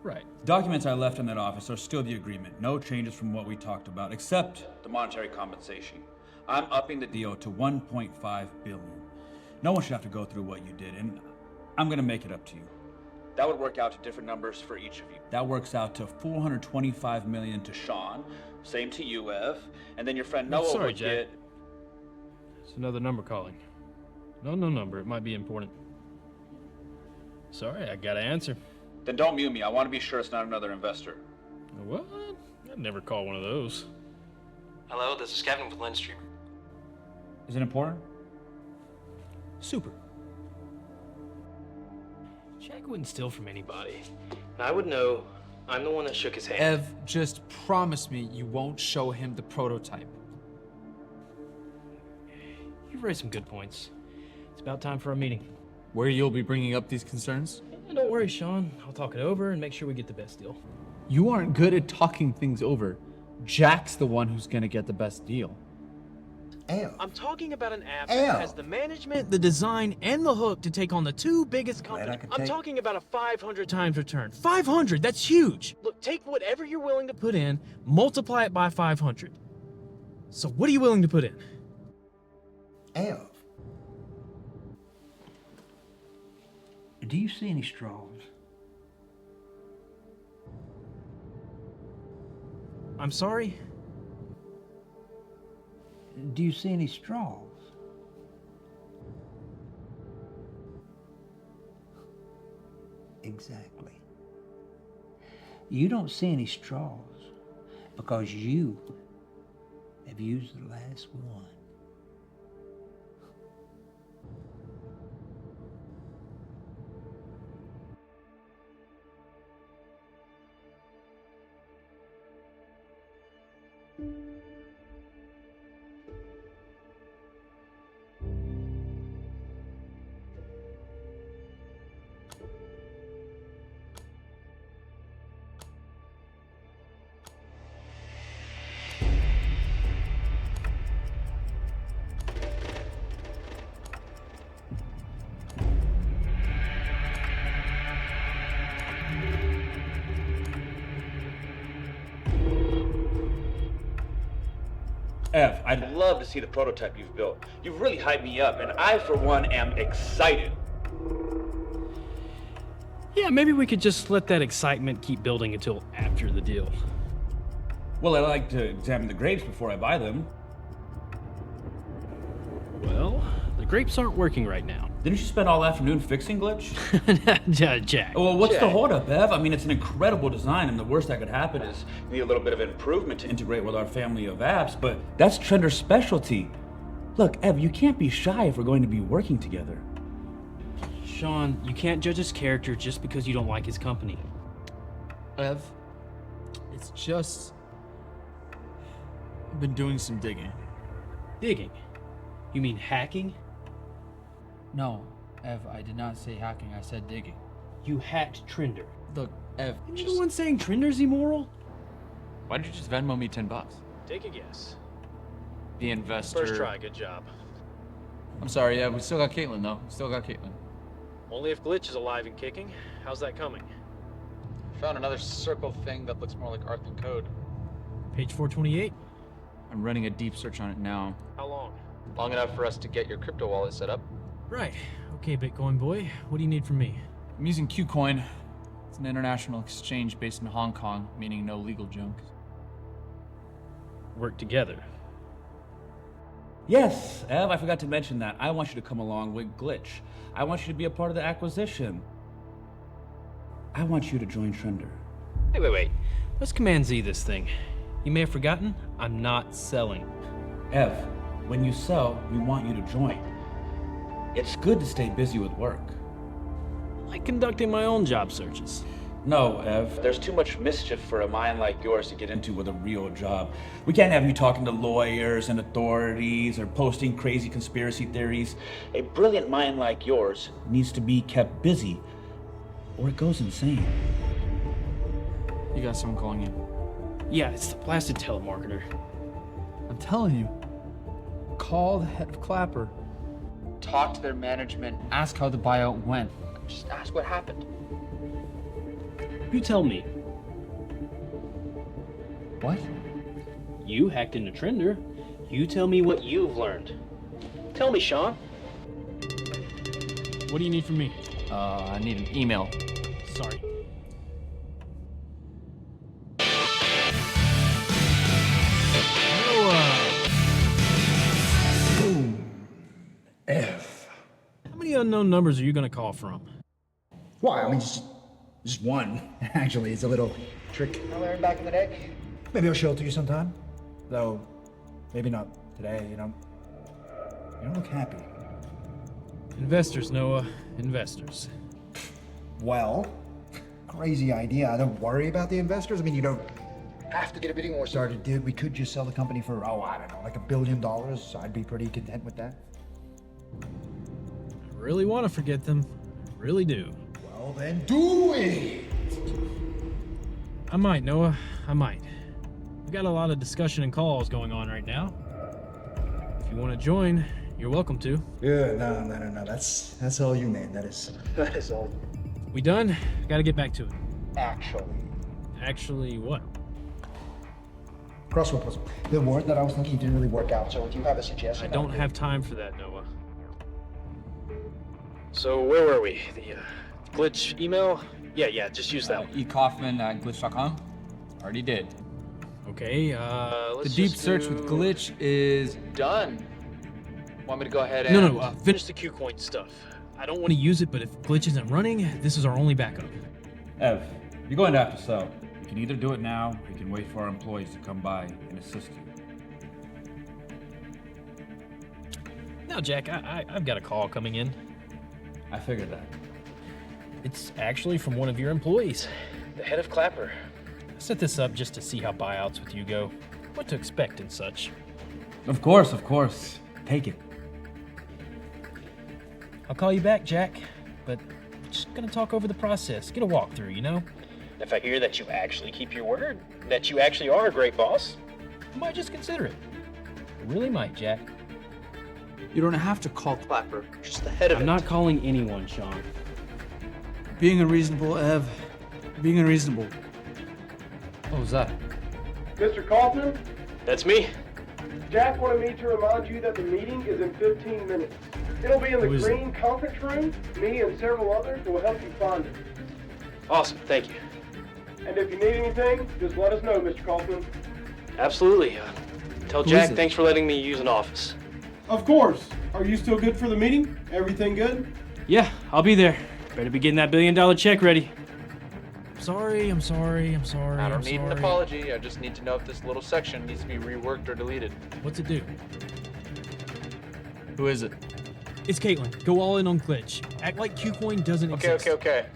Right. The documents I left in that office are still the agreement. No changes from what we talked about, except The monetary compensation. I'm upping the deal to 1.5 billion. No one should have to go through what you did, and I'm gonna make it up to you. That would work out to different numbers for each of you. That works out to 425 million to Sean, same to you, Ev, and then your friend Noah Sorry, would Jack. get... It's another number calling. No number. It might be important. Sorry, I gotta answer. Then don't mute me. I want to be sure it's not another investor. What? I'd never call one of those. Hello, this is Kevin with Lindstreamer. Is it important? Super. Jack wouldn't steal from anybody. And I would know I'm the one that shook his hand. Ev, just promise me you won't show him the prototype. You've raised some good points. It's about time for a meeting. Where you'll be bringing up these concerns? And don't worry, Sean. I'll talk it over and make sure we get the best deal. You aren't good at talking things over. Jack's the one who's gonna get the best deal. I'm talking about an app Ew. that has the management, the design, and the hook to take on the two biggest Glad I companies. could I'm take- talking about a 500 times return. 500, that's huge. Look, take whatever you're willing to put in, multiply it by 500. So what are you willing to put in? Ev. Do you see any straws? I'm sorry? Do you see any straws? Exactly. You don't see any straws because you have used the last one. Ev, I'd love to see the prototype you've built. You've really hyped me up, and I, for one, am excited. Yeah, maybe we could just let that excitement keep building until after the deal. Well, I like to examine the grapes before I buy them. Well, the grapes aren't working right now. Didn't you spend all afternoon fixing Glitch? Jack. Well, what's the Jack. holdup, Bev? I mean, it's an incredible design, and the worst that could happen is You need a little bit of improvement to integrate with our family of apps, but that's Trender's specialty. Look, Ev, you can't be shy if we're going to be working together. Sean, you can't judge his character just because you don't like his company. Ev, it's just... I've been doing some digging. Digging? You mean hacking? No, Ev, I did not say hacking, I said digging. You hacked Trender. Look, Ev, Are you the one saying Trender's immoral? why don't you just Venmo me $10? Take a guess. The investor... First try, good job. I'm sorry, yeah, we still got Caitlin, though. We still got Caitlin. Only if Glitch is alive and kicking. How's that coming? Found another circle thing that looks more like art than code. Page 428? I'm running a deep search on it now. How long? Long enough for us to get your crypto wallet set up. Right. Okay, Bitcoin boy. What do you need from me? I'm using Qcoin. It's an international exchange based in Hong Kong, meaning no legal junk. Work together. Yes, Ev, I forgot to mention that. I want you to come along with Glitch. I want you to be a part of the acquisition. I want you to join Trender. Wait. Let's Command Z this thing. You may have forgotten, I'm not selling. Ev, when you sell, we want you to join. It's good to stay busy with work. I like conducting my own job searches. No, Ev. There's too much mischief for a mind like yours to get into. With a real job. We can't have you talking to lawyers and authorities or posting crazy conspiracy theories. A brilliant mind like yours Needs to be kept busy or it goes insane. You got someone calling you. Yeah, it's the blasted telemarketer. I'm telling you. Call the head of Clapper. Talk to their management. Ask how the buyout went. Just ask what happened. You tell me. What? You hacked into Trender. You tell me what you've learned. Tell me, Sean. What do you need from me? I need an email. Sorry. F. How many unknown numbers are you gonna call from? Why? I mean, just one. Actually, it's a little trick. I learned back in the day. Maybe I'll show it to you sometime. Though, maybe not today, you know. You don't look happy. Investors, Noah. Investors. Well, crazy idea. Don't worry about the investors. I mean, you don't have to get a bidding war started, dude. We could just sell the company for, I don't know, like $1 billion. I'd be pretty content with that. I really want to forget them. I really do. Well, then do it! I might, Noah. I might. We got a lot of discussion and calls going on right now. If you want to join, you're welcome to. Yeah, no. That's all you, man. That is all. We done? Gotta get back to it. Actually, what? Crossword puzzle. The word that I was thinking didn't really work out, so do you have a suggestion? I don't have time for that, Noah. So where were we? The Glitch email? Yeah, just use that one. eKaufman@glitch.com. Already did. Okay, let's The deep just search do... with Glitch is Done. Want me to go ahead and... No, finish the Qcoin stuff. I don't want to use it, but if Glitch isn't running, this is our only backup. Ev, you're going to have to sell. You can either do it now, or you can wait for our employees to come by and assist you. Now, Jack, I've got a call coming in. I figured that. It's actually from one of your employees, the head of Clapper. I set this up just to see how buyouts with you go, what to expect and such. Of course. Take it. I'll call you back, Jack, but just gonna talk over the process, get a walkthrough, you know? If I hear that you actually keep your word, that you actually are a great boss, I might just consider it. I really might, Jack. You don't have to call Clapper, just the head of it. I'm not calling anyone, Sean. Being unreasonable, Ev. Being unreasonable. What was that? Mr. Kaufman? That's me. Jack wanted me to remind you that the meeting is in 15 minutes. It'll be in the green conference room. Me and several others will help you find it. Awesome, thank you. And if you need anything, just let us know, Mr. Kaufman. Absolutely. Tell Who Jack is it? thanks for letting me use an office. Of course. Are you still good for the meeting? Everything good? Yeah, I'll be there. Better be getting that $1 billion check ready. I'm sorry. I don't need an apology. I just need to know if this little section needs to be reworked or deleted. What's it do? Who is it? It's Caitlin. Go all in on glitch. Act like Qcoin doesn't exist. Okay.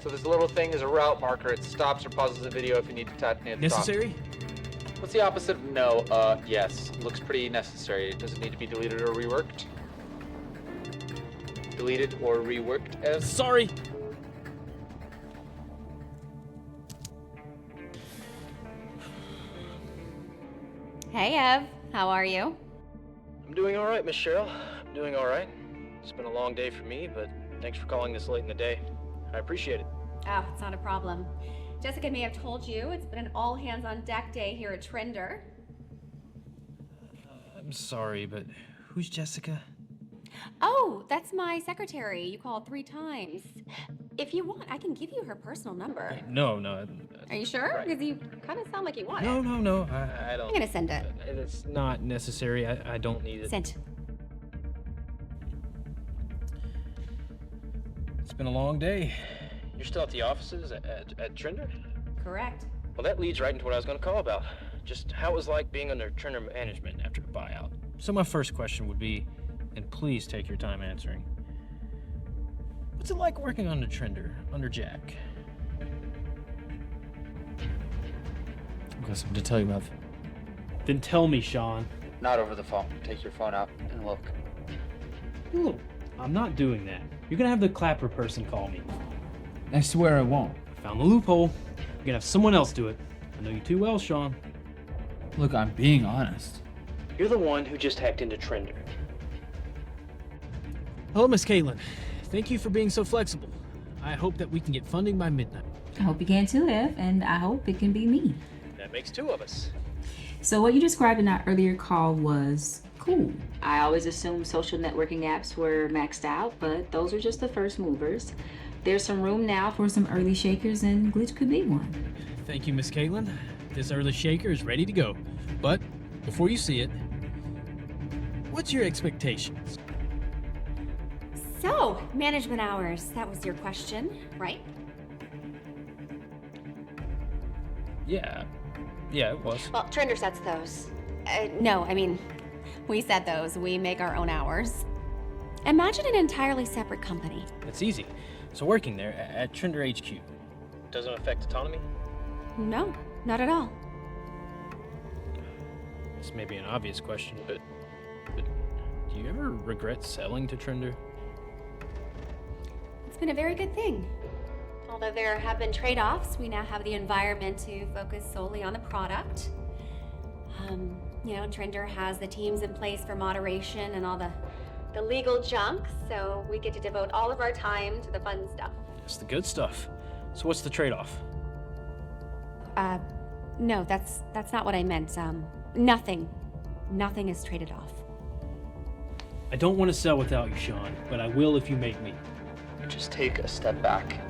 So this little thing is a route marker. It stops or pauses the video if you need to type it at the top. Necessary? What's the opposite of no? Yes. Looks pretty necessary. Does it need to be deleted or reworked? Deleted or reworked, Ev? Sorry. Hey, Ev. How are you? I'm doing all right, Miss Cheryl. I'm doing all right. It's been a long day for me, but thanks for calling this late in the day. I appreciate it. Oh, it's not a problem. Jessica may have told you it's been an all-hands-on-deck day here at Trender. I'm sorry, but who's Jessica? Oh, that's my secretary. You called 3 times. If you want, I can give you her personal number. No. Are you sure? Because you kind of sound like you want it. No. I don't. I'm gonna send it. It's not necessary. I don't need it. Sent. It's been a long day. You're still at the offices at Trender? Correct. Well, that leads right into what I was going to call about. Just how it was like being under Trender management after a buyout. So my first question would be, and please take your time answering, what's it like working under Trender, under Jack? I've got something to tell you, Ev. Then tell me, Sean. Not over the phone. Take your phone out and look. Look, I'm not doing that. You're going to have the Clapper person call me. I swear I won't. I found the loophole. You're going to have someone else do it. I know you too well, Sean. Look, I'm being honest. You're the one who just hacked into Trender. Hello, Miss Caitlin. Thank you for being so flexible. I hope that we can get funding by midnight. I hope you can too, Ev, and I hope it can be me. That makes 2 of us. So what you described in our earlier call was cool. I always assumed social networking apps were maxed out, but those are just the first movers. There's some room now For some early shakers, and Glitch could be one. Thank you, Miss Caitlin. This early shaker is ready to go. But before you see it, what's your expectations? So, management hours. That was your question, right? Yeah, it was. Well, Trender sets those. No, I mean, we set those. We make our own hours. Imagine an entirely separate company. It's easy. So working there at Trender HQ doesn't affect autonomy? No, not at all. This may be an obvious question, but do you ever regret selling to Trender? It's been a very good thing. Although there have been trade-offs, we now have the environment to focus solely on the product. Trender has the teams in place for moderation and all the legal junk, so we get to devote all of our time to the fun stuff. It's the good stuff. So what's the trade-off? No, that's not what I meant. Nothing is traded off. I don't want to sell without you, Sean, but I will if you make me. Just take a step back.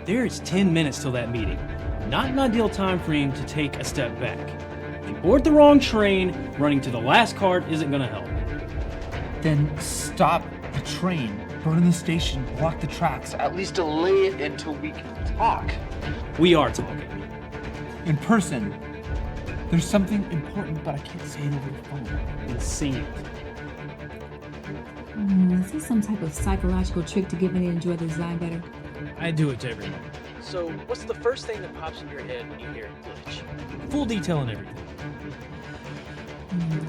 There is 10 minutes till that meeting. Not an ideal time frame to take a step back. If you board the wrong train, running to the last cart isn't gonna help. Then stop the train, burn the station, block the tracks. At least delay it until we can talk. We are talking. In person. There's something important, but I can't say it over the phone. Then see it. Is this some type of psychological trick to get me to enjoy the design better? I do it to everyone. So, what's the first thing that pops in your head when you hear glitch? Full detail and everything.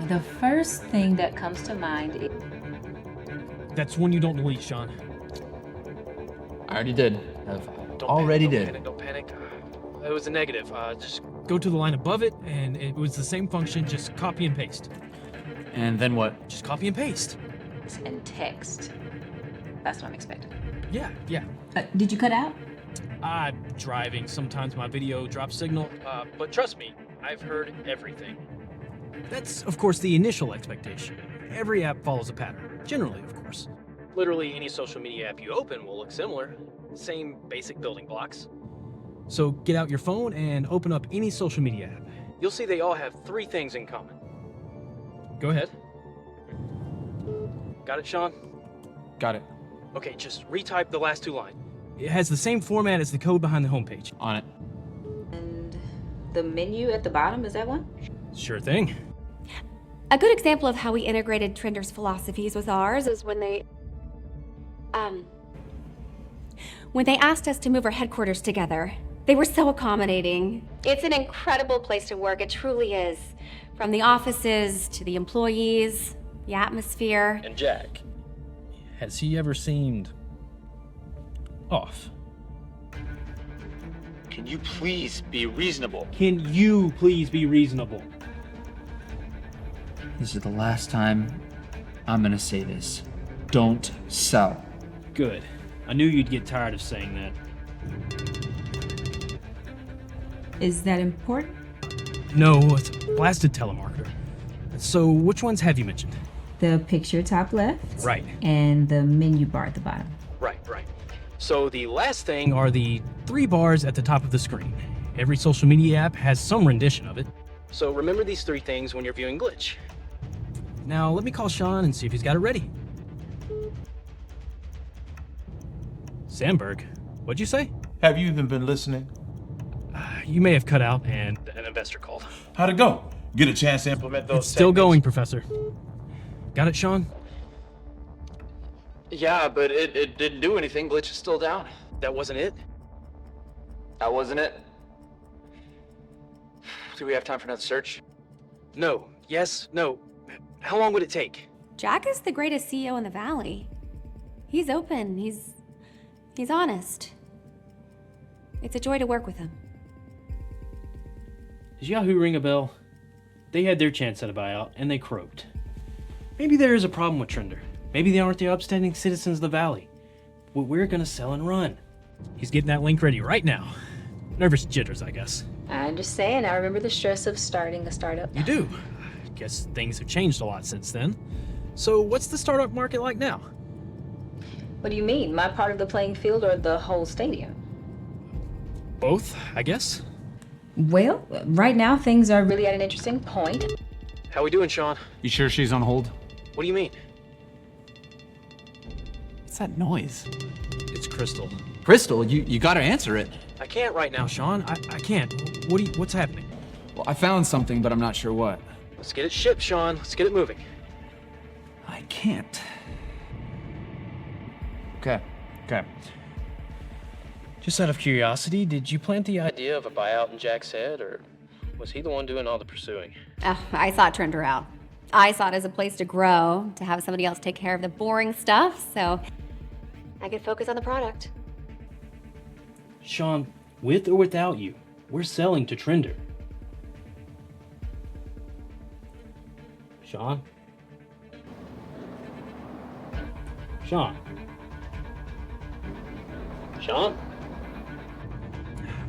The first thing that comes to mind is... That's one you don't delete, Sean. I already did. I've Don't panic. It was a negative. Just go to the line above it, and it was the same function, just copy and paste. And then what? Just copy and paste. And text. That's what I'm expecting. Yeah. Did you cut out? I'm driving. Sometimes my video drops signal. But trust me, I've heard everything. That's, of course, the initial expectation. Every app follows a pattern, generally, of course. Literally any social media app you open will look similar. Same basic building blocks. So get out your phone and open up any social media app. You'll see they all have 3 things in common. Go ahead. Got it, Sean? Got it. Okay, just retype the last 2 lines. It has the same format as the code behind the homepage. On it. And the menu at the bottom, is that one? Sure thing. A good example of how we integrated Trender's philosophies with ours is when they asked us to move our headquarters together. They were so accommodating. It's an incredible place to work, it truly is. From the offices to the employees, the atmosphere. And Jack, has he ever seemed off? Can you please be reasonable? Can you please be reasonable? This is the last time I'm gonna say this. Don't sell. Good. I knew you'd get tired of saying that. Is that important? No, it's a blasted telemarketer. So which ones have you mentioned? The picture top left. Right. And the menu bar at the bottom. Right. So the last thing are the 3 bars at the top of the screen. Every social media app has some rendition of it. So remember these 3 things when you're viewing Glitch. Now let me call Sean and see if he's got it ready. Sandberg, what'd you say? Have you even been listening? You may have cut out and an investor called. How'd it go? Get a chance to implement those It's still techniques? going, Professor. Got it, Sean? Yeah, but it didn't do anything. Glitch is still down. That wasn't it? That wasn't it? Do we have time for another search? No. Yes. No. How long would it take? Jack is the greatest CEO in the Valley. He's open, he's honest. It's a joy to work with him. Does Yahoo ring a bell? They had their chance at a buyout, and they croaked. Maybe there is a problem with Trender. Maybe they aren't the upstanding citizens of the Valley. Well, we're gonna sell and run. He's getting that link ready right now. Nervous jitters, I guess. I'm just saying, I remember the stress of starting a startup. You do. Guess things have changed a lot since then. So what's the startup market like now? What do you mean? My part of the playing field or the whole stadium? Both, I guess. Well, right now things are Really at an interesting point. How we doing, Sean? You sure she's on hold? What do you mean? What's that noise? It's Crystal. Crystal, you gotta answer it. I can't right now, Sean. I can't. What's happening? Well, I found something, but I'm not sure what. Let's get it shipped, Sean. Let's get it moving. I can't. Okay. Just out of curiosity, did you plant the idea of a buyout in Jack's head, or was he the one doing all the pursuing? I sought Trender out. I saw it as a place to grow, to have somebody else take care of the boring stuff, so I could focus on the product. Sean, with or without you, we're selling to Trender. Sean? Sean?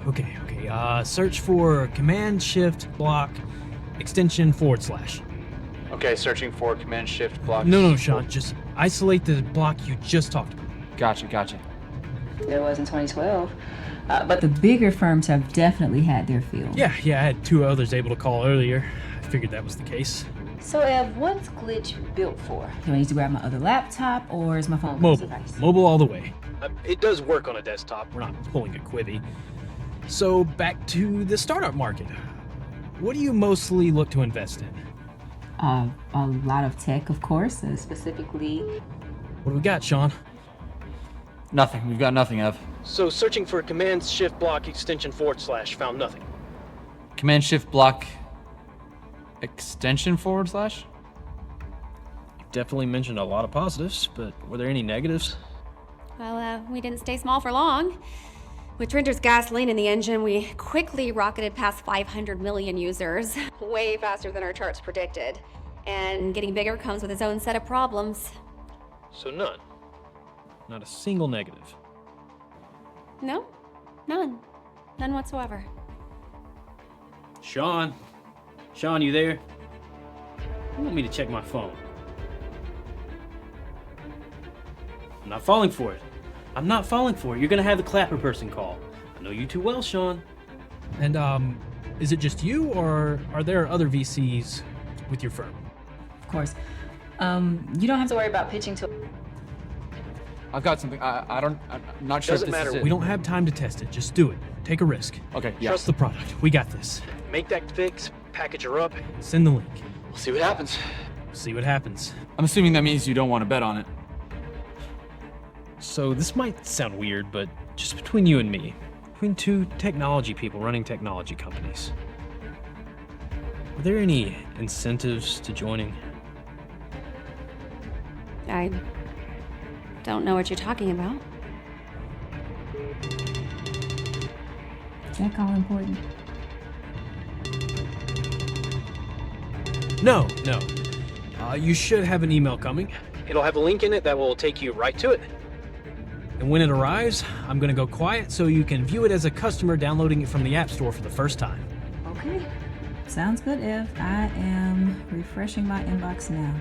Okay. Search for Command-Shift-Block extension /. Okay, searching for Command-Shift-Block. No, Sean, just isolate the block you just talked about. Gotcha. There was in 2012. but the bigger firms have definitely had their fill. Yeah, I had 2 others able to call earlier. I figured that was the case. So, Ev, what's Glitch built for? Do I need to grab my other laptop or is my phone close device? Mobile all the way. It does work on a desktop. We're not pulling a Quibi. So back to the startup market. What do you mostly look to invest in? A lot of tech, of course. Specifically, What do we got, Sean? Nothing. We've got nothing, Ev. So searching for Command-Shift-Block extension / found nothing. Command-Shift-Block extension /? You definitely mentioned a lot of positives, but were there any negatives? Well, we didn't stay small for long. With Trender's gasoline in the engine, we quickly rocketed past 500 million users, way faster than our charts predicted. And getting bigger comes with its own set of problems. So none. Not a single negative. No, none. None whatsoever. Sean, you there? You want me to check my phone? I'm not falling for it. I'm not falling for it. You're gonna have the Clapper person call. I know you too well, Sean. And, is it just you, or are there other VCs with your firm? Of course. You don't have to worry about pitching to... I've got something. I'm not sure if this is it. We don't have time to test it. Just do it. Take a risk. Okay, yeah. Trust the product. We got this. Make that fix, package her up. Send the link. We'll see what happens. See what happens. I'm assuming that means you don't want to bet on it. So this might sound weird, but just between you and me, between two technology people running technology companies, are there any incentives to joining? I don't know what you're talking about. Is that all important? No. You should have an email coming. It'll have a link in it that will take you right to it. And when it arrives, I'm gonna go quiet so you can view it as a customer downloading it from the App Store for the first time. Okay. Sounds good, Ev. I am refreshing my inbox now.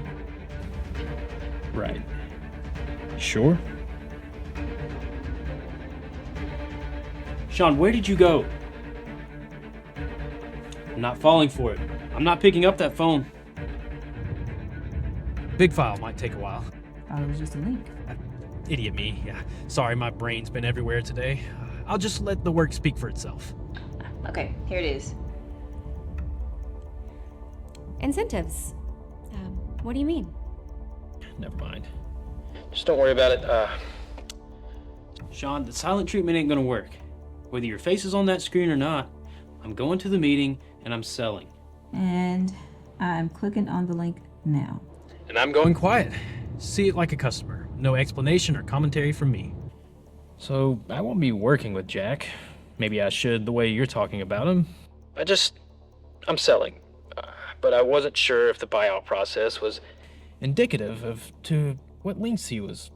Right. Sure? Sean, where did you go? I'm not falling for it. I'm not picking up that phone. Big file might take a while. Thought it was just a link. Idiot me. Yeah. Sorry, my brain's been everywhere today. I'll just let the work speak for itself. Okay, here it is. Incentives. What do you mean? Never mind. Just don't worry about it. Sean, the silent treatment ain't gonna work. Whether your face is on that screen or not, I'm going to the meeting and I'm selling. And I'm clicking on the link now. And I'm going quiet. See it like a customer. No explanation or commentary from me. So, I won't be working with Jack. Maybe I should the way you're talking about him. I'm selling. But I wasn't sure if the buyout process was indicative of to what lengths he was.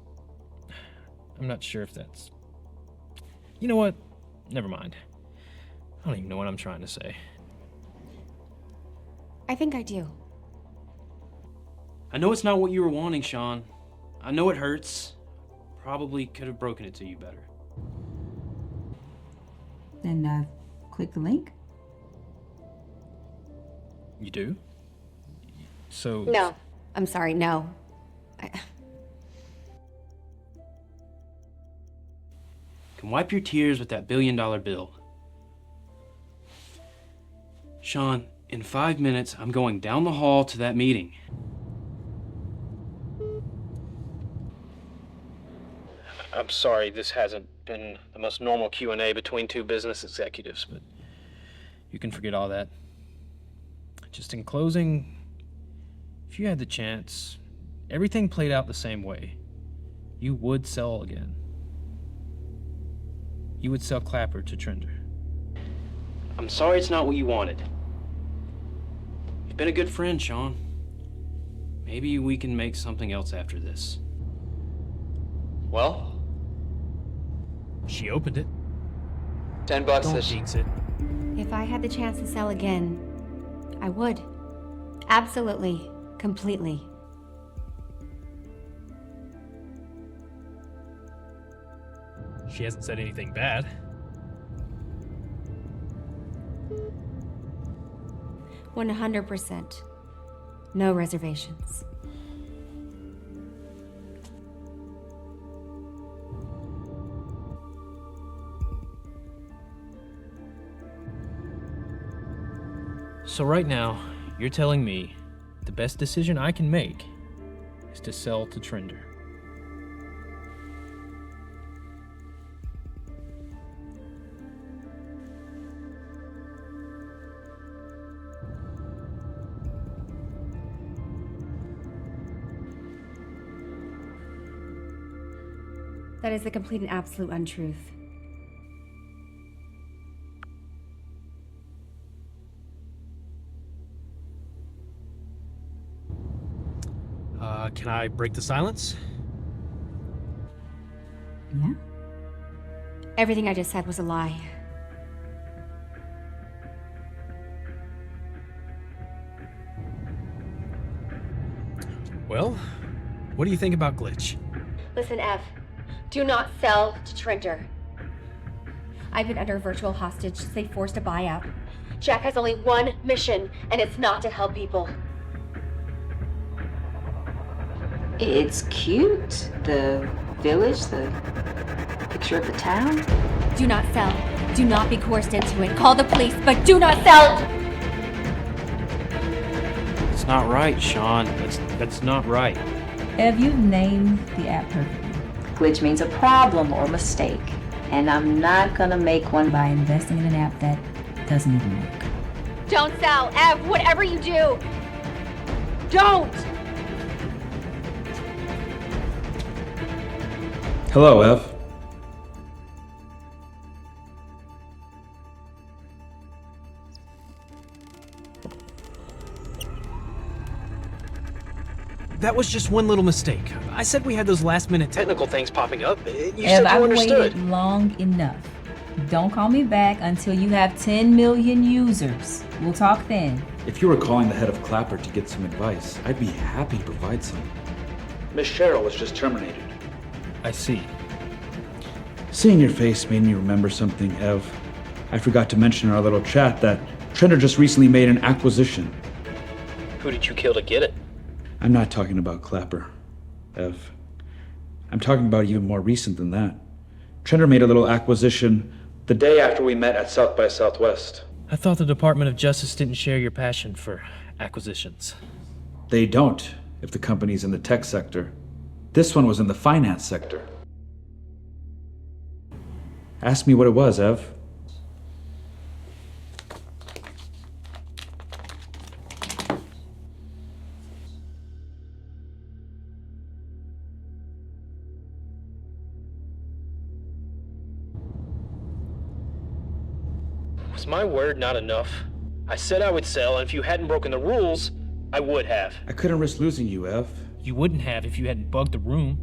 I'm not sure if that's... You know what? Never mind. I don't even know what I'm trying to say. I think I do. I know it's not what you were wanting, Sean. I know it hurts. Probably could have broken it to you better. Then click the link. You do? So... No. I'm sorry, no. Can wipe your tears with that $1 billion bill. Sean, in 5 minutes, I'm going down the hall to that meeting. I'm sorry this hasn't been the most normal Q&A between two business executives, but you can forget all that. Just in closing, if you had the chance, everything played out the same way, you would sell again. You would sell Clapper to Trender. I'm sorry it's not what you wanted. You've been a good friend, Sean. Maybe we can make something else after this. Well? She opened it. $10 Don't this. jinx it. If I had the chance to sell again, I would. Absolutely. Completely. She hasn't said anything bad. 100%. No reservations. So right now, you're telling me the best decision I can make is to sell to Trender. That is the complete and absolute untruth. Can I break the silence? Yeah. Everything I just said was a lie. Well, what do you think about Glitch? Listen, Ev, do not sell to Trender. I've been under virtual hostage since they forced a buyout. Jack has only one mission, and it's not to help people. It's cute. The village, the picture of the town. Do not sell. Do not be coerced into it. Call the police, but do not sell! It's not right, Sean. That's not right. Ev, you've named the app perfectly. Glitch means a problem or mistake. And I'm not gonna make one By investing in an app that doesn't even work. Don't sell! Ev, whatever you do, don't! Hello, Ev. That was just one little mistake. I said we had those last-minute technical things popping up. You Ev, said you I've understood. waited long enough. Don't call me back until you have 10 million users. We'll talk then. If you were calling the head of Clapper to get some advice, I'd be happy to provide some. Miss Cheryl was just terminated. I see. Seeing your face made me remember something, Ev. I forgot to mention in our little chat that Trender just recently made an acquisition. Who did you kill to get it? I'm not talking about Clapper, Ev. I'm talking about even more recent than that. Trender made a little acquisition the day after we met at South by Southwest. I thought the Department of Justice didn't share your passion for acquisitions. They don't, if the company's in the tech sector. This one was in the finance sector. Ask me what it was, Ev. Was my word not enough? I said I would sell, and if you hadn't broken the rules, I would have. I couldn't risk losing you, Ev. You wouldn't have if you hadn't bugged the room.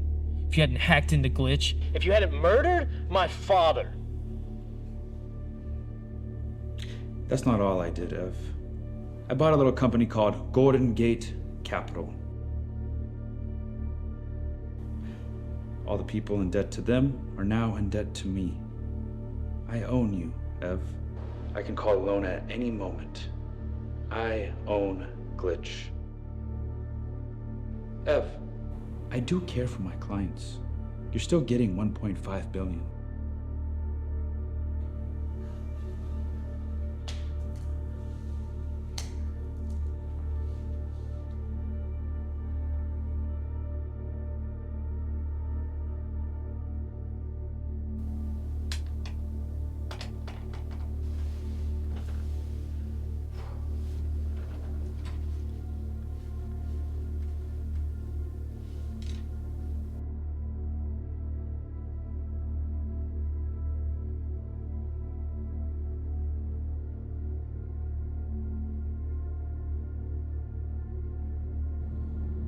If you hadn't hacked into Glitch. If you hadn't murdered my father. That's not all I did, Ev. I bought a little company called Golden Gate Capital. All the people in debt to them are now in debt to me. I own you, Ev. I can call a loan at any moment. I own Glitch. Ev, I do care for my clients. You're still getting 1.5 billion.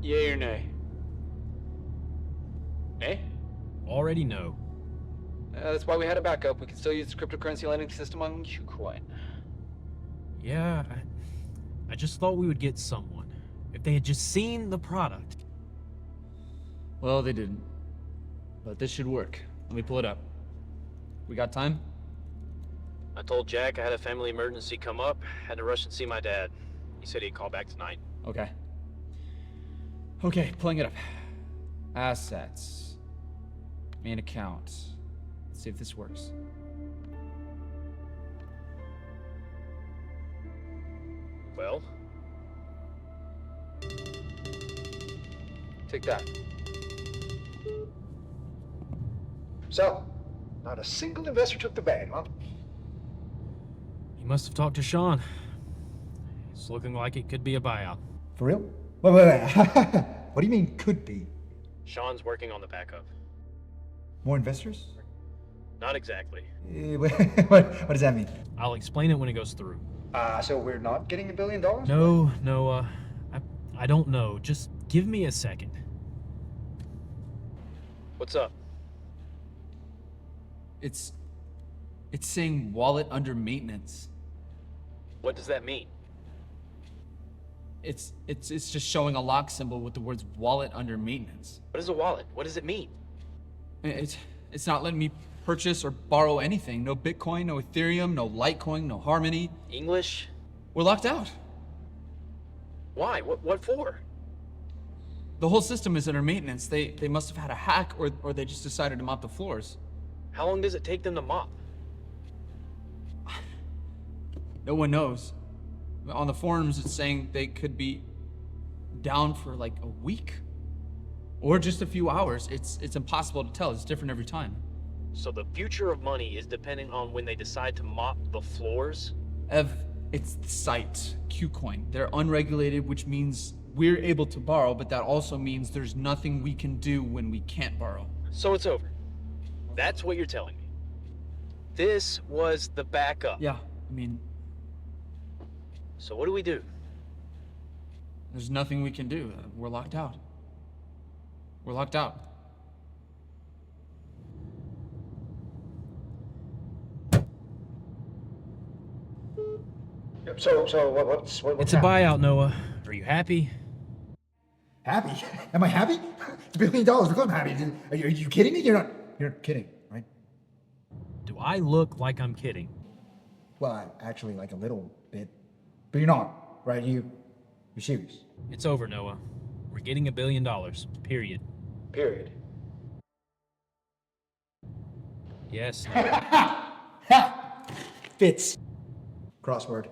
Yay or nay? Nay? Already know. That's why we had a backup. We can still use the cryptocurrency lending system on Ucoin. Yeah, I just thought we would get someone. If they had just seen the product. Well, they didn't. But this should work. Let me pull it up. We got time? I told Jack I had a family emergency come up. Had to rush and see my dad. He said he'd call back tonight. Okay. Okay, pulling it up. Assets. Main account. Let's see if this works. Well? Take that. So, not a single investor took the bag, huh? You must have talked to Sean. It's looking like it could be a buyout. For real? Wait. What do you mean could be? Sean's working on the backup. More investors? Not exactly. What does that mean? I'll explain it when it goes through. So we're not getting $1 billion? No, I don't know. Just give me a second. What's up? It's saying wallet under maintenance. What does that mean? It's just showing a lock symbol with the words wallet under maintenance. What is a wallet? What does it mean? It's not letting me purchase or borrow anything. No Bitcoin, no Ethereum, no Litecoin, no Harmony. English? We're locked out. Why? What for? The whole system is under maintenance. They must have had a hack or they just decided to mop the floors. How long does it take them to mop? No one knows. On the forums, it's saying they could be down for like a week or just a few hours. It's impossible to tell. It's different every time. So the future of money is dependent on when they decide to mop the floors? Ev, it's the site, Qcoin. They're unregulated, which means we're able to borrow, but that also means there's nothing we can do when we can't borrow. So it's over. That's what you're telling me. This was the backup. Yeah, I mean, so what do we do? there's nothing we can do. We're locked out. We're locked out. So what's It's a buyout, Noah. Are you happy? Happy? Am I happy? $1 billion. Of course I'm happy. Are you kidding me? You're not kidding, right? Do I look like I'm kidding? Well, actually, like a little bit, but you're not, right? You're serious. It's over, Noah. We're getting $1 billion. Period. Period. Yes. Fits. Crossword.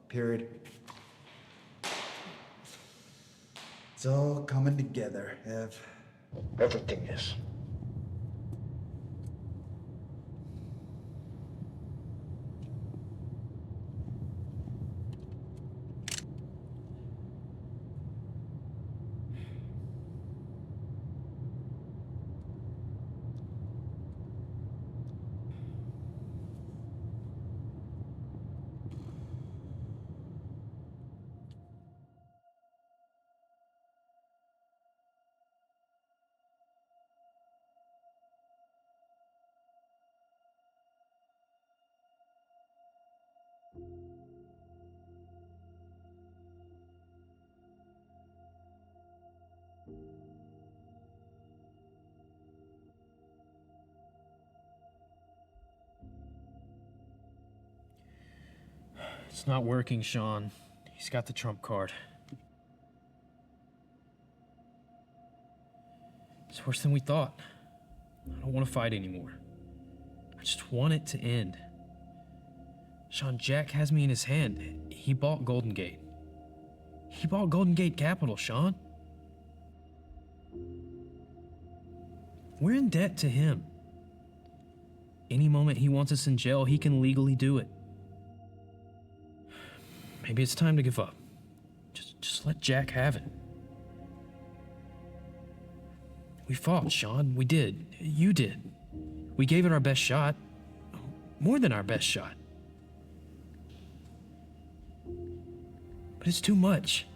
Period. It's all coming together, Ev. Everything is. It's not working, Sean. He's got the trump card. It's worse than we thought. I don't want to fight anymore. I just want it to end. Sean, Jack has me in his hand. He bought Golden Gate. He bought Golden Gate Capital, Sean. We're in debt to him. Any moment he wants us in jail, he can legally do it. Maybe it's time to give up. Just let Jack have it. We fought, Sean. We did. You did. We gave it our best shot. More than our best shot. But it's too much.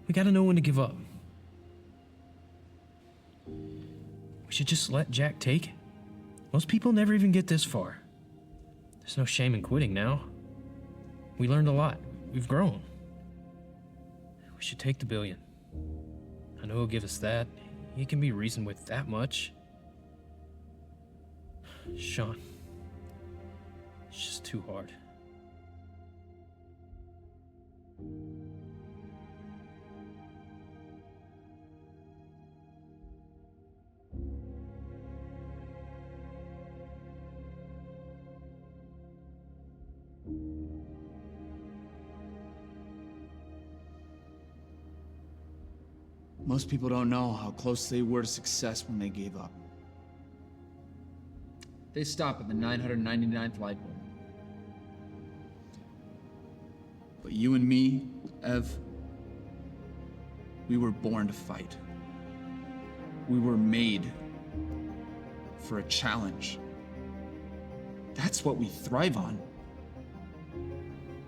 We gotta know when to give up. We should just let Jack take it. Most people never even get this far. There's no shame in quitting now. We learned a lot. We've grown. We should take the $1 billion. I know he'll give us that. He can be reasoned with that much. Sean, it's just too hard. Most people don't know how close they were to success when they gave up. They stop at the 999th light bulb. But you and me, Ev, we were born to fight. We were made for a challenge. That's what we thrive on.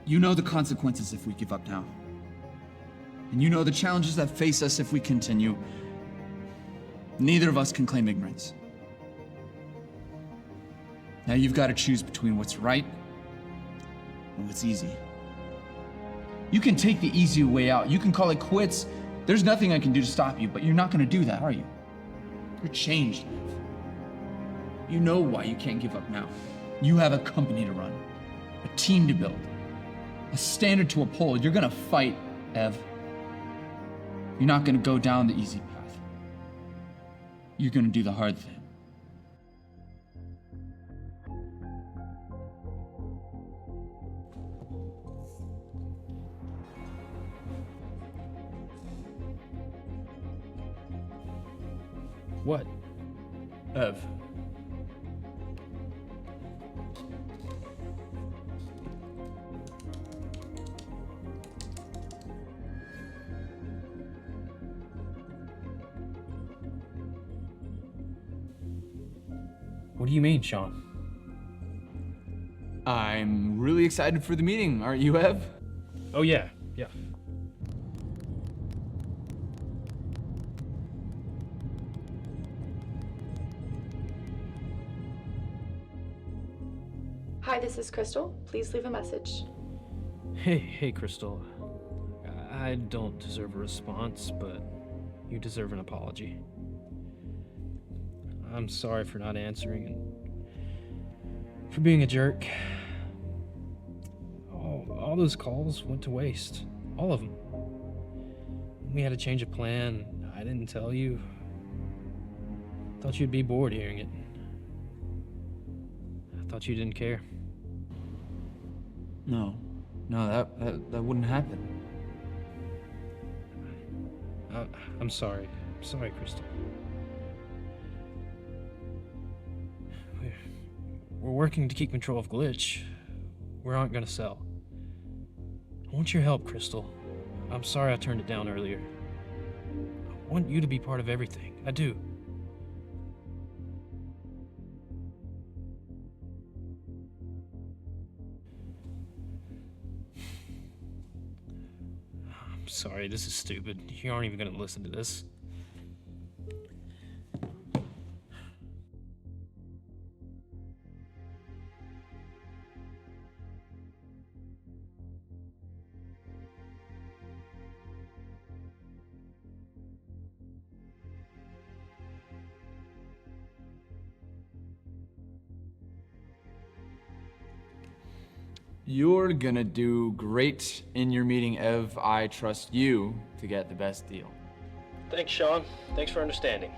You know the consequences if we give up now. And you know the challenges that face us if we continue. Neither of us can claim ignorance. Now you've got to choose between what's right and what's easy. You can take the easy way out. You can call it quits. There's nothing I can do to stop you, but you're not gonna do that, are you? You're changed, Ev. You know why you can't give up now. You have a company to run, a team to build, a standard to uphold. You're gonna fight, Ev. You're not gonna go down the easy path. You're gonna do the hard thing. What? Ev. What do you mean, Sean? I'm really excited for the meeting, aren't you, Ev? Oh, yeah. Hi, this is Crystal. Please leave a message. Hey, Crystal. I don't deserve a response, but you deserve an apology. I'm sorry for not answering and for being a jerk. All those calls went to waste. All of them. We had to change a plan. I didn't tell you. Thought you'd be bored hearing it. I thought you didn't care. No, that wouldn't happen. I'm sorry. I'm sorry, Crystal. We're working to keep control of Glitch. We aren't gonna sell. I want your help, Crystal. I'm sorry I turned it down earlier. I want you to be part of everything. I do. I'm sorry, this is stupid. You aren't even gonna listen to this. You're gonna do great in your meeting, Ev. I trust you to get the best deal. Thanks, Sean. Thanks for understanding.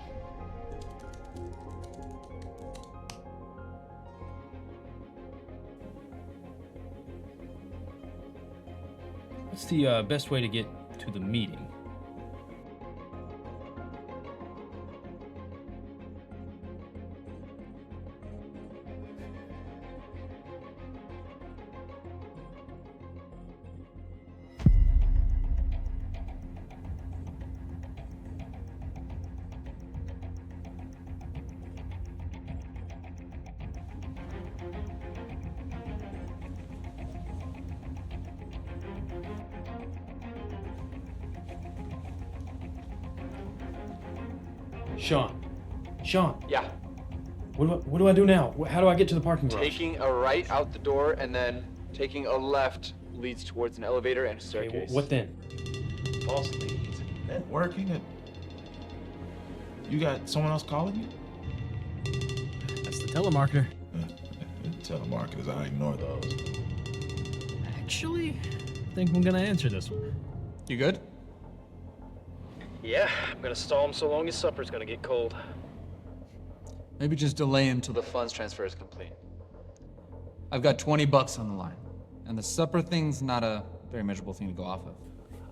What's the best way to get to the meeting? Sean. Yeah. What do I do now? How do I get to the parking garage? Taking a right out the door and then taking a left leads towards an elevator and a staircase. What then? False leads. Networking and you got someone else calling you? That's the telemarketer. Telemarketers, I ignore those. Actually, I think I'm gonna answer this one. You good? Yeah, I'm gonna stall him so long his supper's gonna get cold. Maybe just delay him till the funds transfer is complete. I've got $20 on the line, and the supper thing's not a very measurable thing to go off of.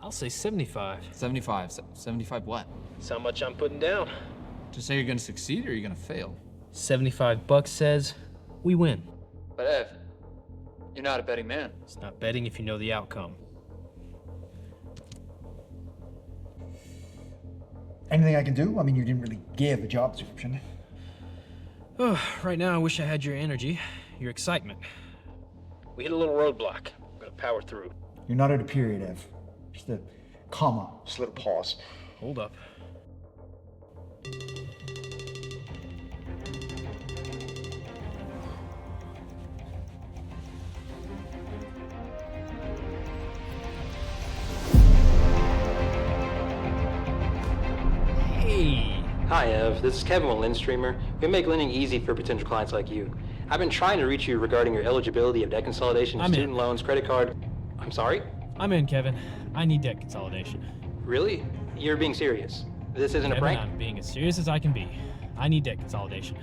I'll say 75. 75. 75 what? That's how much I'm putting down. To say you're gonna succeed or you're gonna fail? $75 says we win. But Ev, you're not a betting man. It's not betting if you know the outcome. Anything I can do? I mean, you didn't really give a job description. Right now, I wish I had your energy, your excitement. We hit a little roadblock. I'm gonna power through. You're not at a period, Ev. Just a comma, just a little pause. Hold up. Hi, Ev. This is Kevin with Lendstreamer. We make lending easy for potential clients like you. I've been trying to reach you regarding your eligibility of debt consolidation, student loans, credit card. I'm sorry? I'm in, Kevin. I need debt consolidation. Really? You're being serious? This isn't Kevin, a prank? I'm being as serious as I can be. I need debt consolidation.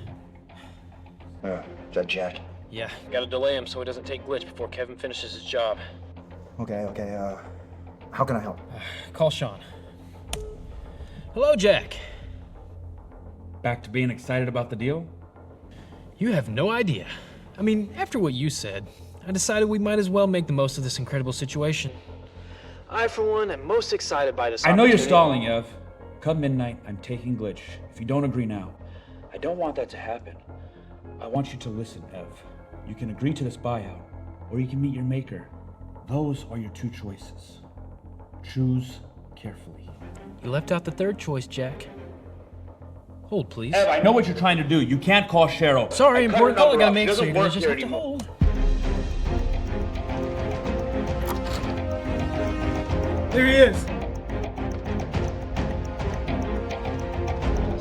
Is that Jack? Yeah, gotta delay him so he doesn't take glitch before Kevin finishes his job. Okay, how can I help? Call Sean. Hello, Jack. Back to being excited about the deal? You have no idea. I mean, after what you said, I decided we might as well make the most of this incredible situation. I, for one, am most excited by this I know you're opportunity. stalling, Ev. Come midnight, I'm taking glitch. If you don't agree now, I don't want that to happen. I want you to listen, Ev. You can agree to this buyout, or you can meet your maker. Those are your two choices. Choose carefully. You left out the third choice, Jack. Hold, please. Ev, I know what you're trying to do. You can't call Cheryl. Sorry, important call I gotta make, so doesn't you're gonna work just here have to anymore. hold. There he is.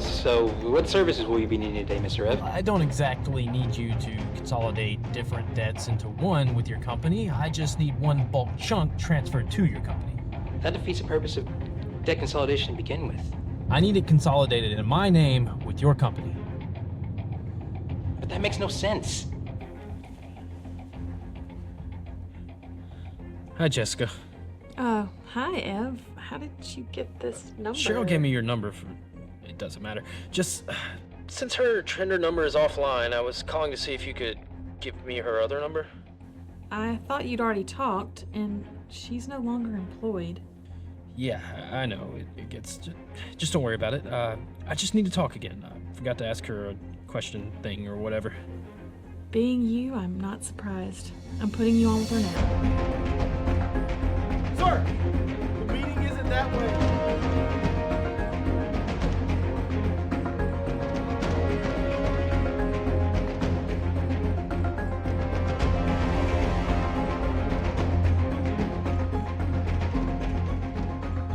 So, what services will you be needing today, Mr. Ev? I don't exactly need you to consolidate different debts into one with your company. I just need one bulk chunk transferred to your company. That defeats the purpose of debt consolidation to begin with. I need it consolidated in my name with your company. But that makes no sense. Hi, Jessica. Hi, Ev. How did you get this number? Cheryl gave me your number for... It doesn't matter. Just, since her Trender number is offline, I was calling to see if you could give me her other number. I thought you'd already talked, and she's no longer employed. Yeah, I know. It gets... Just don't worry about it. I just need to talk again. I forgot to ask her a question thing or whatever. Being you, I'm not surprised. I'm putting you on with her now. Sir, the meeting isn't that way.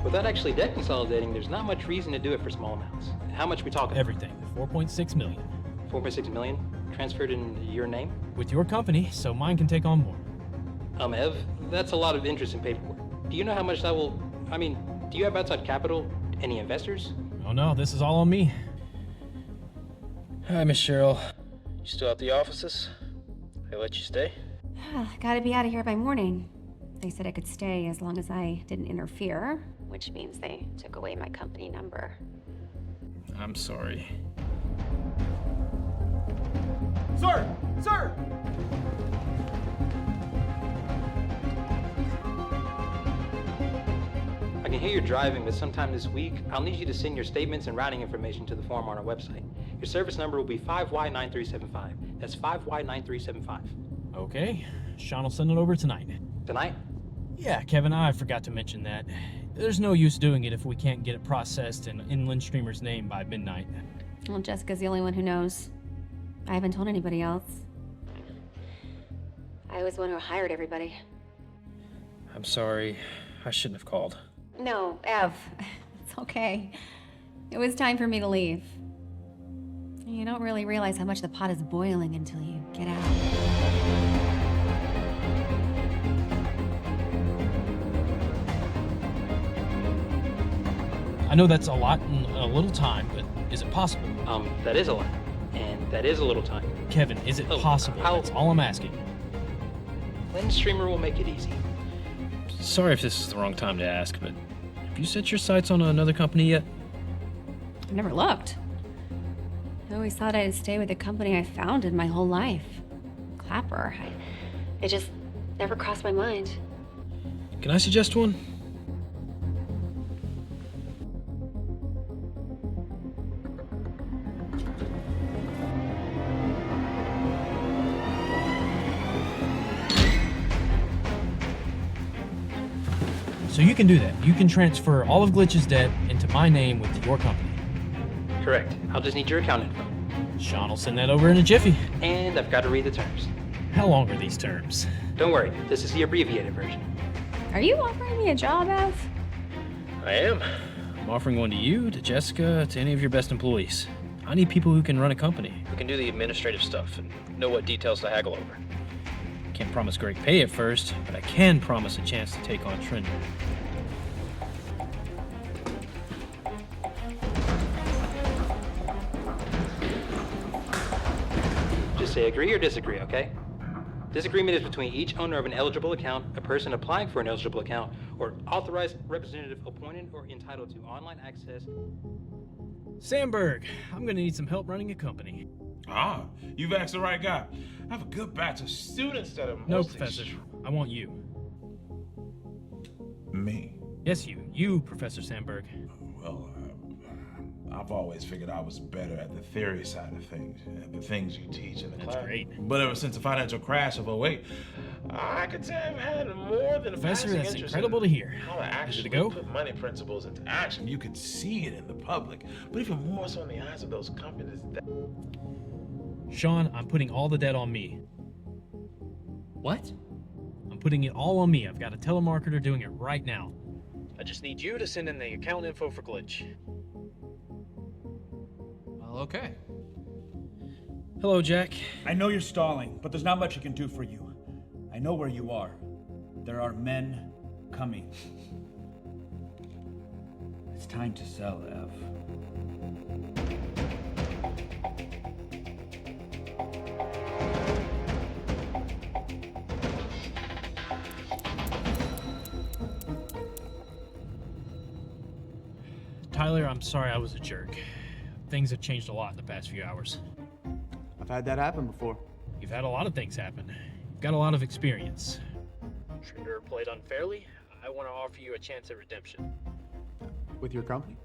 Without actually debt consolidating, there's not much reason to do it for small amounts. How much are we talking? Everything. 4.6 million. 4.6 million? Transferred in your name? With your company, so mine can take on more. Ev, that's a lot of interest and paperwork. Do you know how much that will... I mean, do you have outside capital? Any investors? Oh no, this is all on me. Hi, Miss Cheryl. You still at the offices? They let you stay? Gotta be out of here by morning. They said I could stay as long as I didn't interfere, which means they took away my company number. I'm sorry. Sir! Sir! I can hear you're driving, but sometime this week, I'll need you to send your statements and routing information to the form on our website. Your service number will be 5Y9375. That's 5Y9375. Okay. Sean will send it over tonight. Tonight? Yeah, Kevin, I forgot to mention that. There's no use doing it if we can't get it processed in Lindstreamer's name by midnight. Well, Jessica's the only one who knows. I haven't told anybody else. I was the one who hired everybody. I'm sorry. I shouldn't have called. No, Ev. It's okay. It was time for me to leave. You don't really realize how much the pot is boiling until you get out. I know that's a lot in a little time, but is it possible? That is a lot. And that is a little time. Kevin, is it possible? That's all I'm asking. Lindstreamer will make it easy. Sorry if this is the wrong time to ask, but have you set your sights on another company yet? I've never looked. I always thought I'd stay with the company I founded my whole life. Clapper. It just never crossed my mind. Can I suggest one? So you can do that. You can transfer all of Glitch's debt into my name with your company. Correct. I'll just need your account info. Sean will send that over in a jiffy. And I've got to read the terms. How long are these terms? Don't worry, this is the abbreviated version. Are you offering me a job, Ev? I am. I'm offering one to you, to Jessica, to any of your best employees. I need people who can run a company, who can do the administrative stuff and know what details to haggle over. Can't promise great pay at first, but I can promise a chance to take on Trender. Just say agree or disagree, okay? Disagreement is between each owner of an eligible account, a person applying for an eligible account, or authorized representative appointed or entitled to online access. Sandberg, I'm gonna need some help running a company. Ah, you've asked the right guy. I have a good batch of students that are No, mostly Professor. I want you. Me? Yes, you. You, Professor Sandberg. Well, I've always figured I was better at the theory side of things, the things you teach in the class. That's great. But ever since the financial crash of 2008, I could say I've had more than a Professor, passing that's interest incredible in to hear. how to actually go? put money principles into action. You could see it in the public, but even more so in the eyes of those companies that... Sean, I'm putting all the debt on me. What? I'm putting it all on me. I've got a telemarketer doing it right now. I just need you to send in the account info for Glitch. Well, okay. Hello, Jack. I know you're stalling, but there's not much I can do for you. I know where you are. There are men coming. It's time to sell, Ev. Tyler, I'm sorry I was a jerk. Things have changed a lot in the past few hours. I've had that happen before. You've had a lot of things happen. You've got a lot of experience. Trender played unfairly. I want to offer you a chance at redemption. With your company?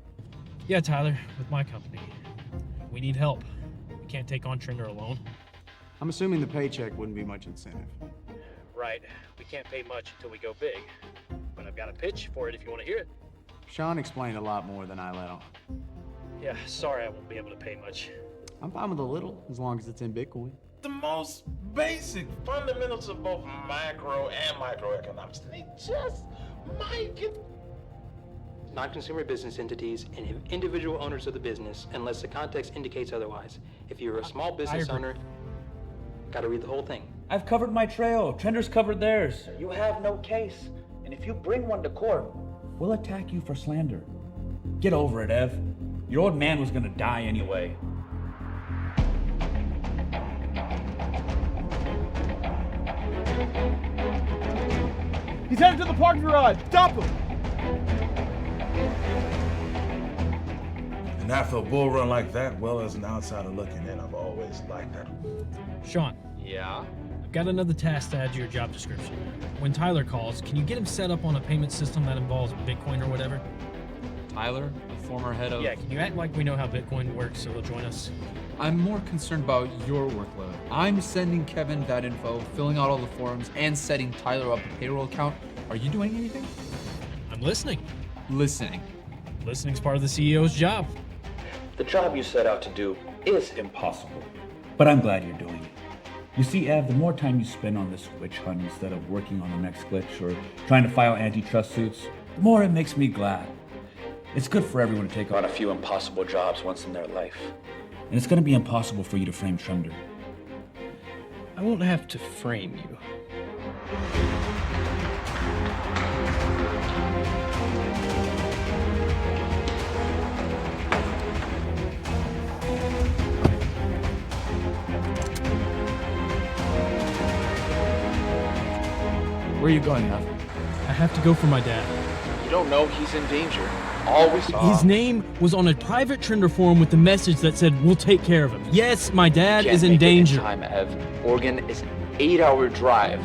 Yeah, Tyler, with my company. We need help. We can't take on Trender alone. I'm assuming the paycheck wouldn't be much incentive. Right. We can't pay much until we go big. But I've got a pitch for it if you want to hear it. Sean explained a lot more than I let on. Yeah, sorry I won't be able to pay much. I'm fine with a little, as long as it's in Bitcoin. The most basic fundamentals of both macro and microeconomics. They just might get... Non-consumer business entities and individual owners of the business, unless the context indicates otherwise. If you're a small business owner, gotta read the whole thing. I've covered my trail. Trender's covered theirs. You have no case, and if you bring one to court, We'll attack you for slander. Get over it, Ev. Your old man was gonna die anyway. He's headed to the parking garage. Stop him! And after a bull run like that, well, as an outsider looking in, I've always liked that. Sean. Yeah? I've got another task to add to your job description. When Tyler calls, can you get him set up on a payment system that involves Bitcoin or whatever? Tyler, the former head of... Yeah, can you act like we know how Bitcoin works so he'll join us? I'm more concerned about your workload. I'm sending Kevin that info, filling out all the forms, and setting Tyler up a payroll account. Are you doing anything? I'm listening. Listening. Listening's part of the CEO's job. The job you set out to do is Impossible. But I'm glad you're doing it. You see, Ev, the more time you spend on this witch hunt instead of working on the next glitch or trying to file antitrust suits, the more it makes me glad. It's good for everyone to take on a few impossible jobs once in their life. And it's going to be impossible for you to frame Trender. I won't have to frame you. Where are you going, Ev? I have to go for my dad. You don't know he's in danger. All we saw... His name was on a private Trender forum with the message that said, "We'll take care of him." Yes, my dad is in danger. Time, Ev. Oregon is an 8-hour drive.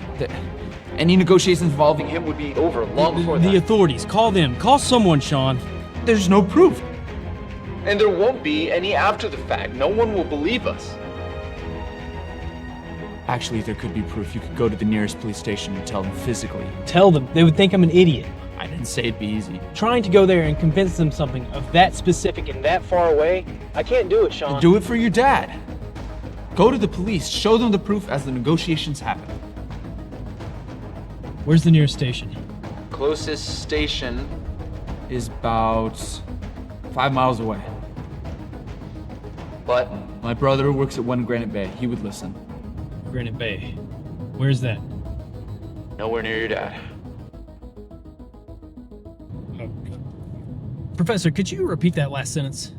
Any negotiations involving Him would be over long before The that. authorities. Call them. Call someone, Sean. There's no proof. And there won't be any after the fact. No one will believe us. Actually, there could be proof. You could go to the nearest police station and tell them physically. Tell them. They would think I'm an idiot. I didn't say it'd be easy. Trying to go there and convince them something of that specific and that far away, I can't do it, Sean. Do it for your dad. Go to the police. Show them the proof as the negotiations happen. Where's the nearest station? Closest station Is about 5 miles away. But my brother who works at One Granite Bay, he would listen. Granite Bay. Where's that? Nowhere near your dad. Professor, could you repeat that last sentence?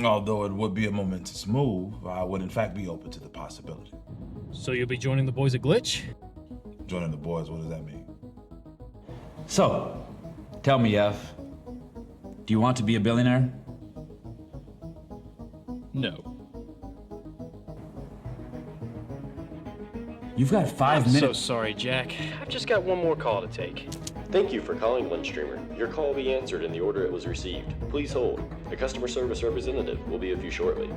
Although it would be a momentous move, I would in fact be open to the possibility. So you'll be joining the boys at Glitch? Joining the boys, what does that mean? So, tell me, Ev, do you want to be a billionaire? No. You've got 5 I'm minutes. so sorry, Jack. I've just got one more call to take. Thank you for calling Windstreamer. Your call will be answered in the order it was received. Please hold. A customer service representative will be with you shortly.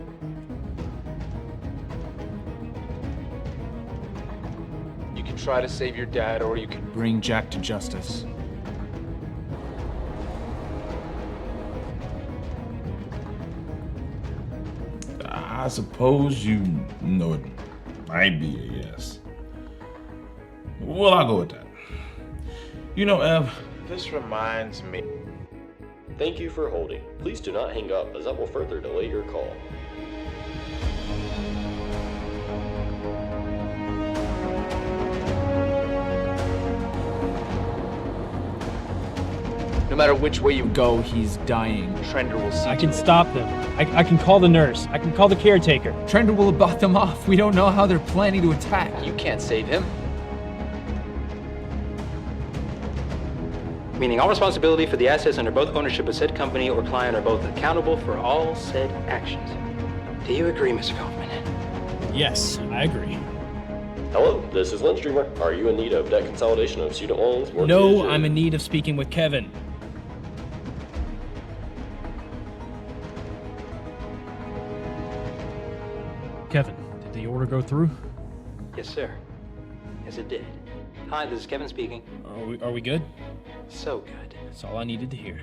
You can try to save your dad, or you can bring Jack to justice. I suppose you know it might be a yes. Well, I'll go with that. You know, Ev, this reminds me. Thank you for holding. Please do not hang up, as that will further delay your call. No matter which way you go, he's dying. Trender will see I to can it. stop them. I can call the nurse. I can call the caretaker. Trender will have bought them off. We don't know how they're planning to attack. You can't save him. Meaning all responsibility for the assets under both ownership of said company or client are both accountable for all said actions. Do you agree, Mr. Kaufman? Yes, I agree. Hello, this is Windstreamer. Are you in need of debt consolidation of student loans? No, I'm in need of speaking with Kevin. Kevin, did the order go through? Yes, sir. Yes, it did. Hi, this is Kevin speaking. Are we good? So good. That's all I needed to hear.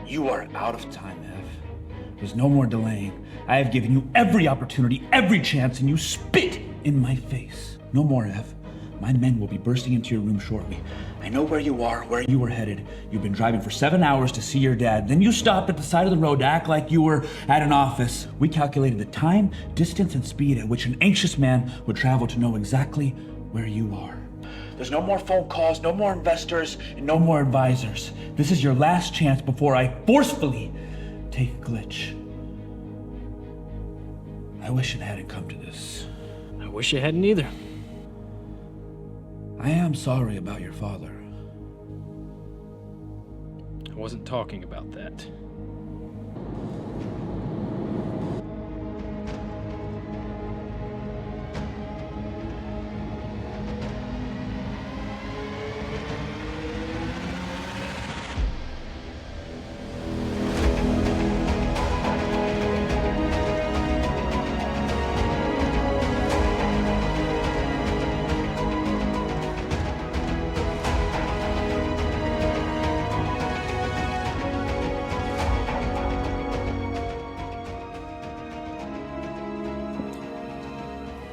You are out of time, Ev. There's no more delaying. I have given you every opportunity, every chance, and you spit in my face. No more, Ev. My men will be bursting into your room shortly. I know where you are, where you were headed. You've been driving for 7 hours to see your dad. Then you stopped at the side of the road to act like you were at an office. We calculated the time, distance, and speed at which an anxious man would travel to know exactly where you are. There's no more phone calls, no more investors, and no more advisors. This is your last chance before I forcefully take Glitch. I wish it hadn't come to this. I wish it hadn't either. I am sorry about your father. I wasn't talking about that.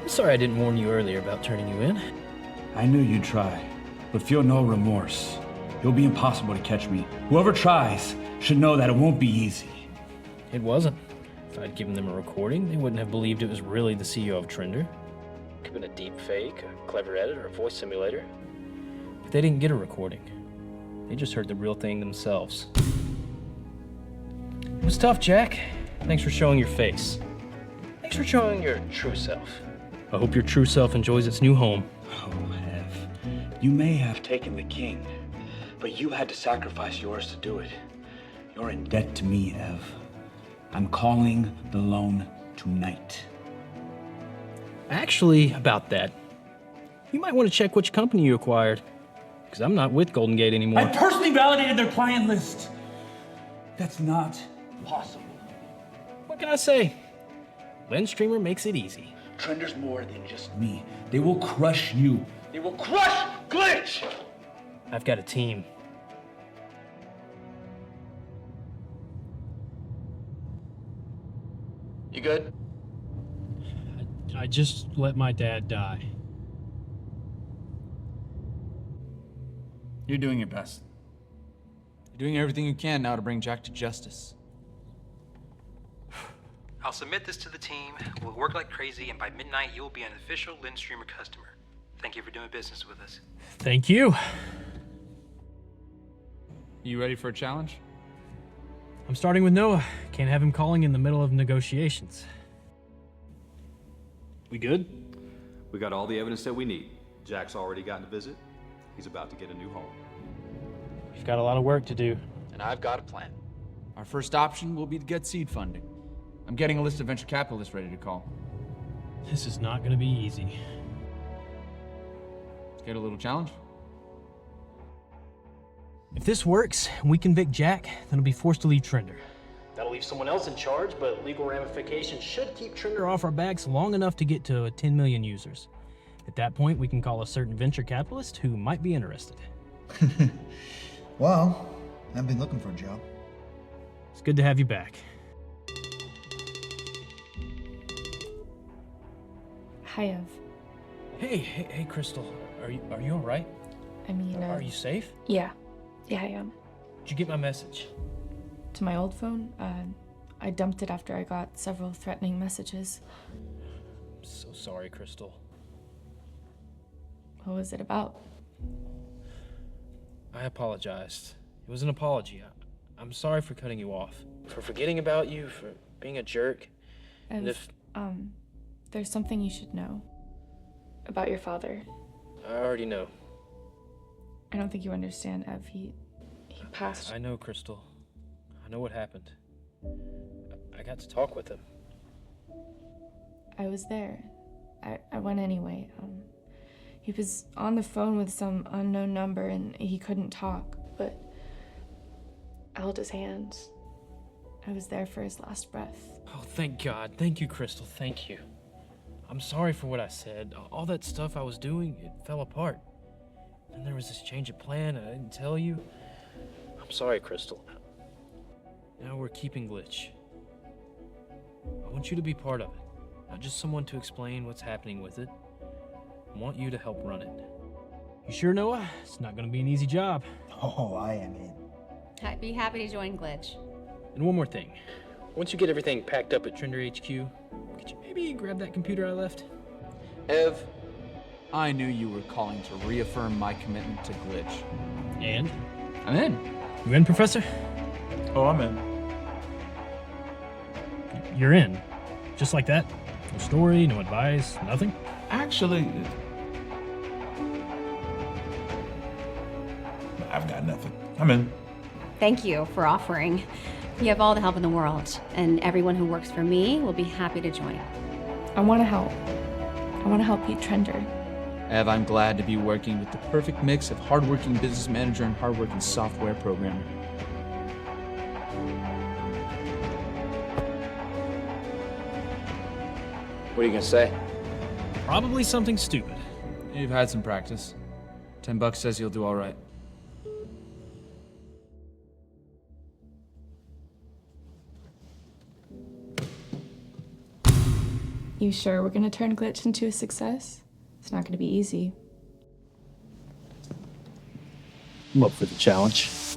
Sorry I didn't warn you earlier about turning you in. I knew you'd try, but feel no remorse. It'll be impossible to catch me. Whoever tries should know that it won't be easy. It wasn't. If I'd given them a recording, they wouldn't have believed it was really the CEO of Trender. Could have been a deep fake, a clever edit, or a voice simulator. But they didn't get a recording. They just heard the real thing themselves. It was tough, Jack. Thanks for showing your face. Thanks for showing your true self. I hope your true self enjoys its new home. Oh, Ev. You may have taken the king, but you had to sacrifice yours to do it. You're in debt to me, Ev. I'm calling the loan tonight. Actually, about that, you might want to check which company you acquired, because I'm not with Golden Gate anymore. I personally validated their client list. That's not possible. What can I say? Windstreamer makes it easy. Trender's more than just me. They will crush you. They will crush Glitch! I've got a team. You good? I just let my dad die. You're doing your best. You're doing everything you can now to bring Jack to justice. I'll submit this to the team. We'll work like crazy, and by midnight, you'll be an official Lindstreamer customer. Thank you for doing business with us. Thank you. You ready for a challenge? I'm starting with Noah. Can't have him calling in the middle of negotiations. We good? We got all the evidence that we need. Jack's already gotten a visit. He's about to get a new home. We've got a lot of work to do. And I've got a plan. Our first option will be to get seed funding. I'm getting a list of venture capitalists ready to call. This is not going to be easy. Let's get a little challenge. If this works and we convict Jack, then he'll be forced to leave Trender. That'll leave someone else in charge, but legal ramifications should keep Trender off our backs long enough to get to 10 million users. At that point, we can call a certain venture capitalist who might be interested. Well, I've been looking for a job. It's good to have you back. Hi, Ev. Hey, Crystal. Are you all right? I mean, Are you safe? Yeah. Yeah, I am. Did you get my message? To my old phone, I dumped it after I got several threatening messages. I'm so sorry, Crystal. What was it about? I apologized. It was an apology. I'm sorry for cutting you off, for forgetting about you, for being a jerk. And if there's something you should know about your father. I already know. I don't think you understand, Ev. He passed. I know, Crystal. I know what happened. I got to talk with him. I was there. I went anyway. He was on the phone with some unknown number and he couldn't talk, but I held his hands. I was there for his last breath. Oh, thank God. Thank you, Crystal. Thank you. I'm sorry for what I said. All that stuff I was doing, it fell apart. And there was this change of plan and I didn't tell you. I'm sorry, Crystal. Now we're keeping Glitch. I want you to be part of it. Not just someone to explain what's happening with it. I want you to help run it. You sure, Noah? It's not going to be an easy job. Oh, I am in. I'd be happy to join Glitch. And one more thing. Once you get everything packed up at Trender HQ, could you maybe grab that computer I left? Ev, I knew you were calling to reaffirm my commitment to Glitch. And? I'm in. You in, Professor? Oh, I'm in. You're in. Just like that? No story, no advice, nothing? Actually, I've got nothing. I'm in. Thank you for offering. You have all the help in the world, and everyone who works for me will be happy to join. I want to help. I want to help beat Trender. Ev, I'm glad to be working with the perfect mix of hardworking business manager and hardworking software programmer. What are you gonna say? Probably something stupid. You've had some practice. $10 says you'll do all right. You sure we're gonna turn Glitch into a success? It's not gonna be easy. I'm up for the challenge.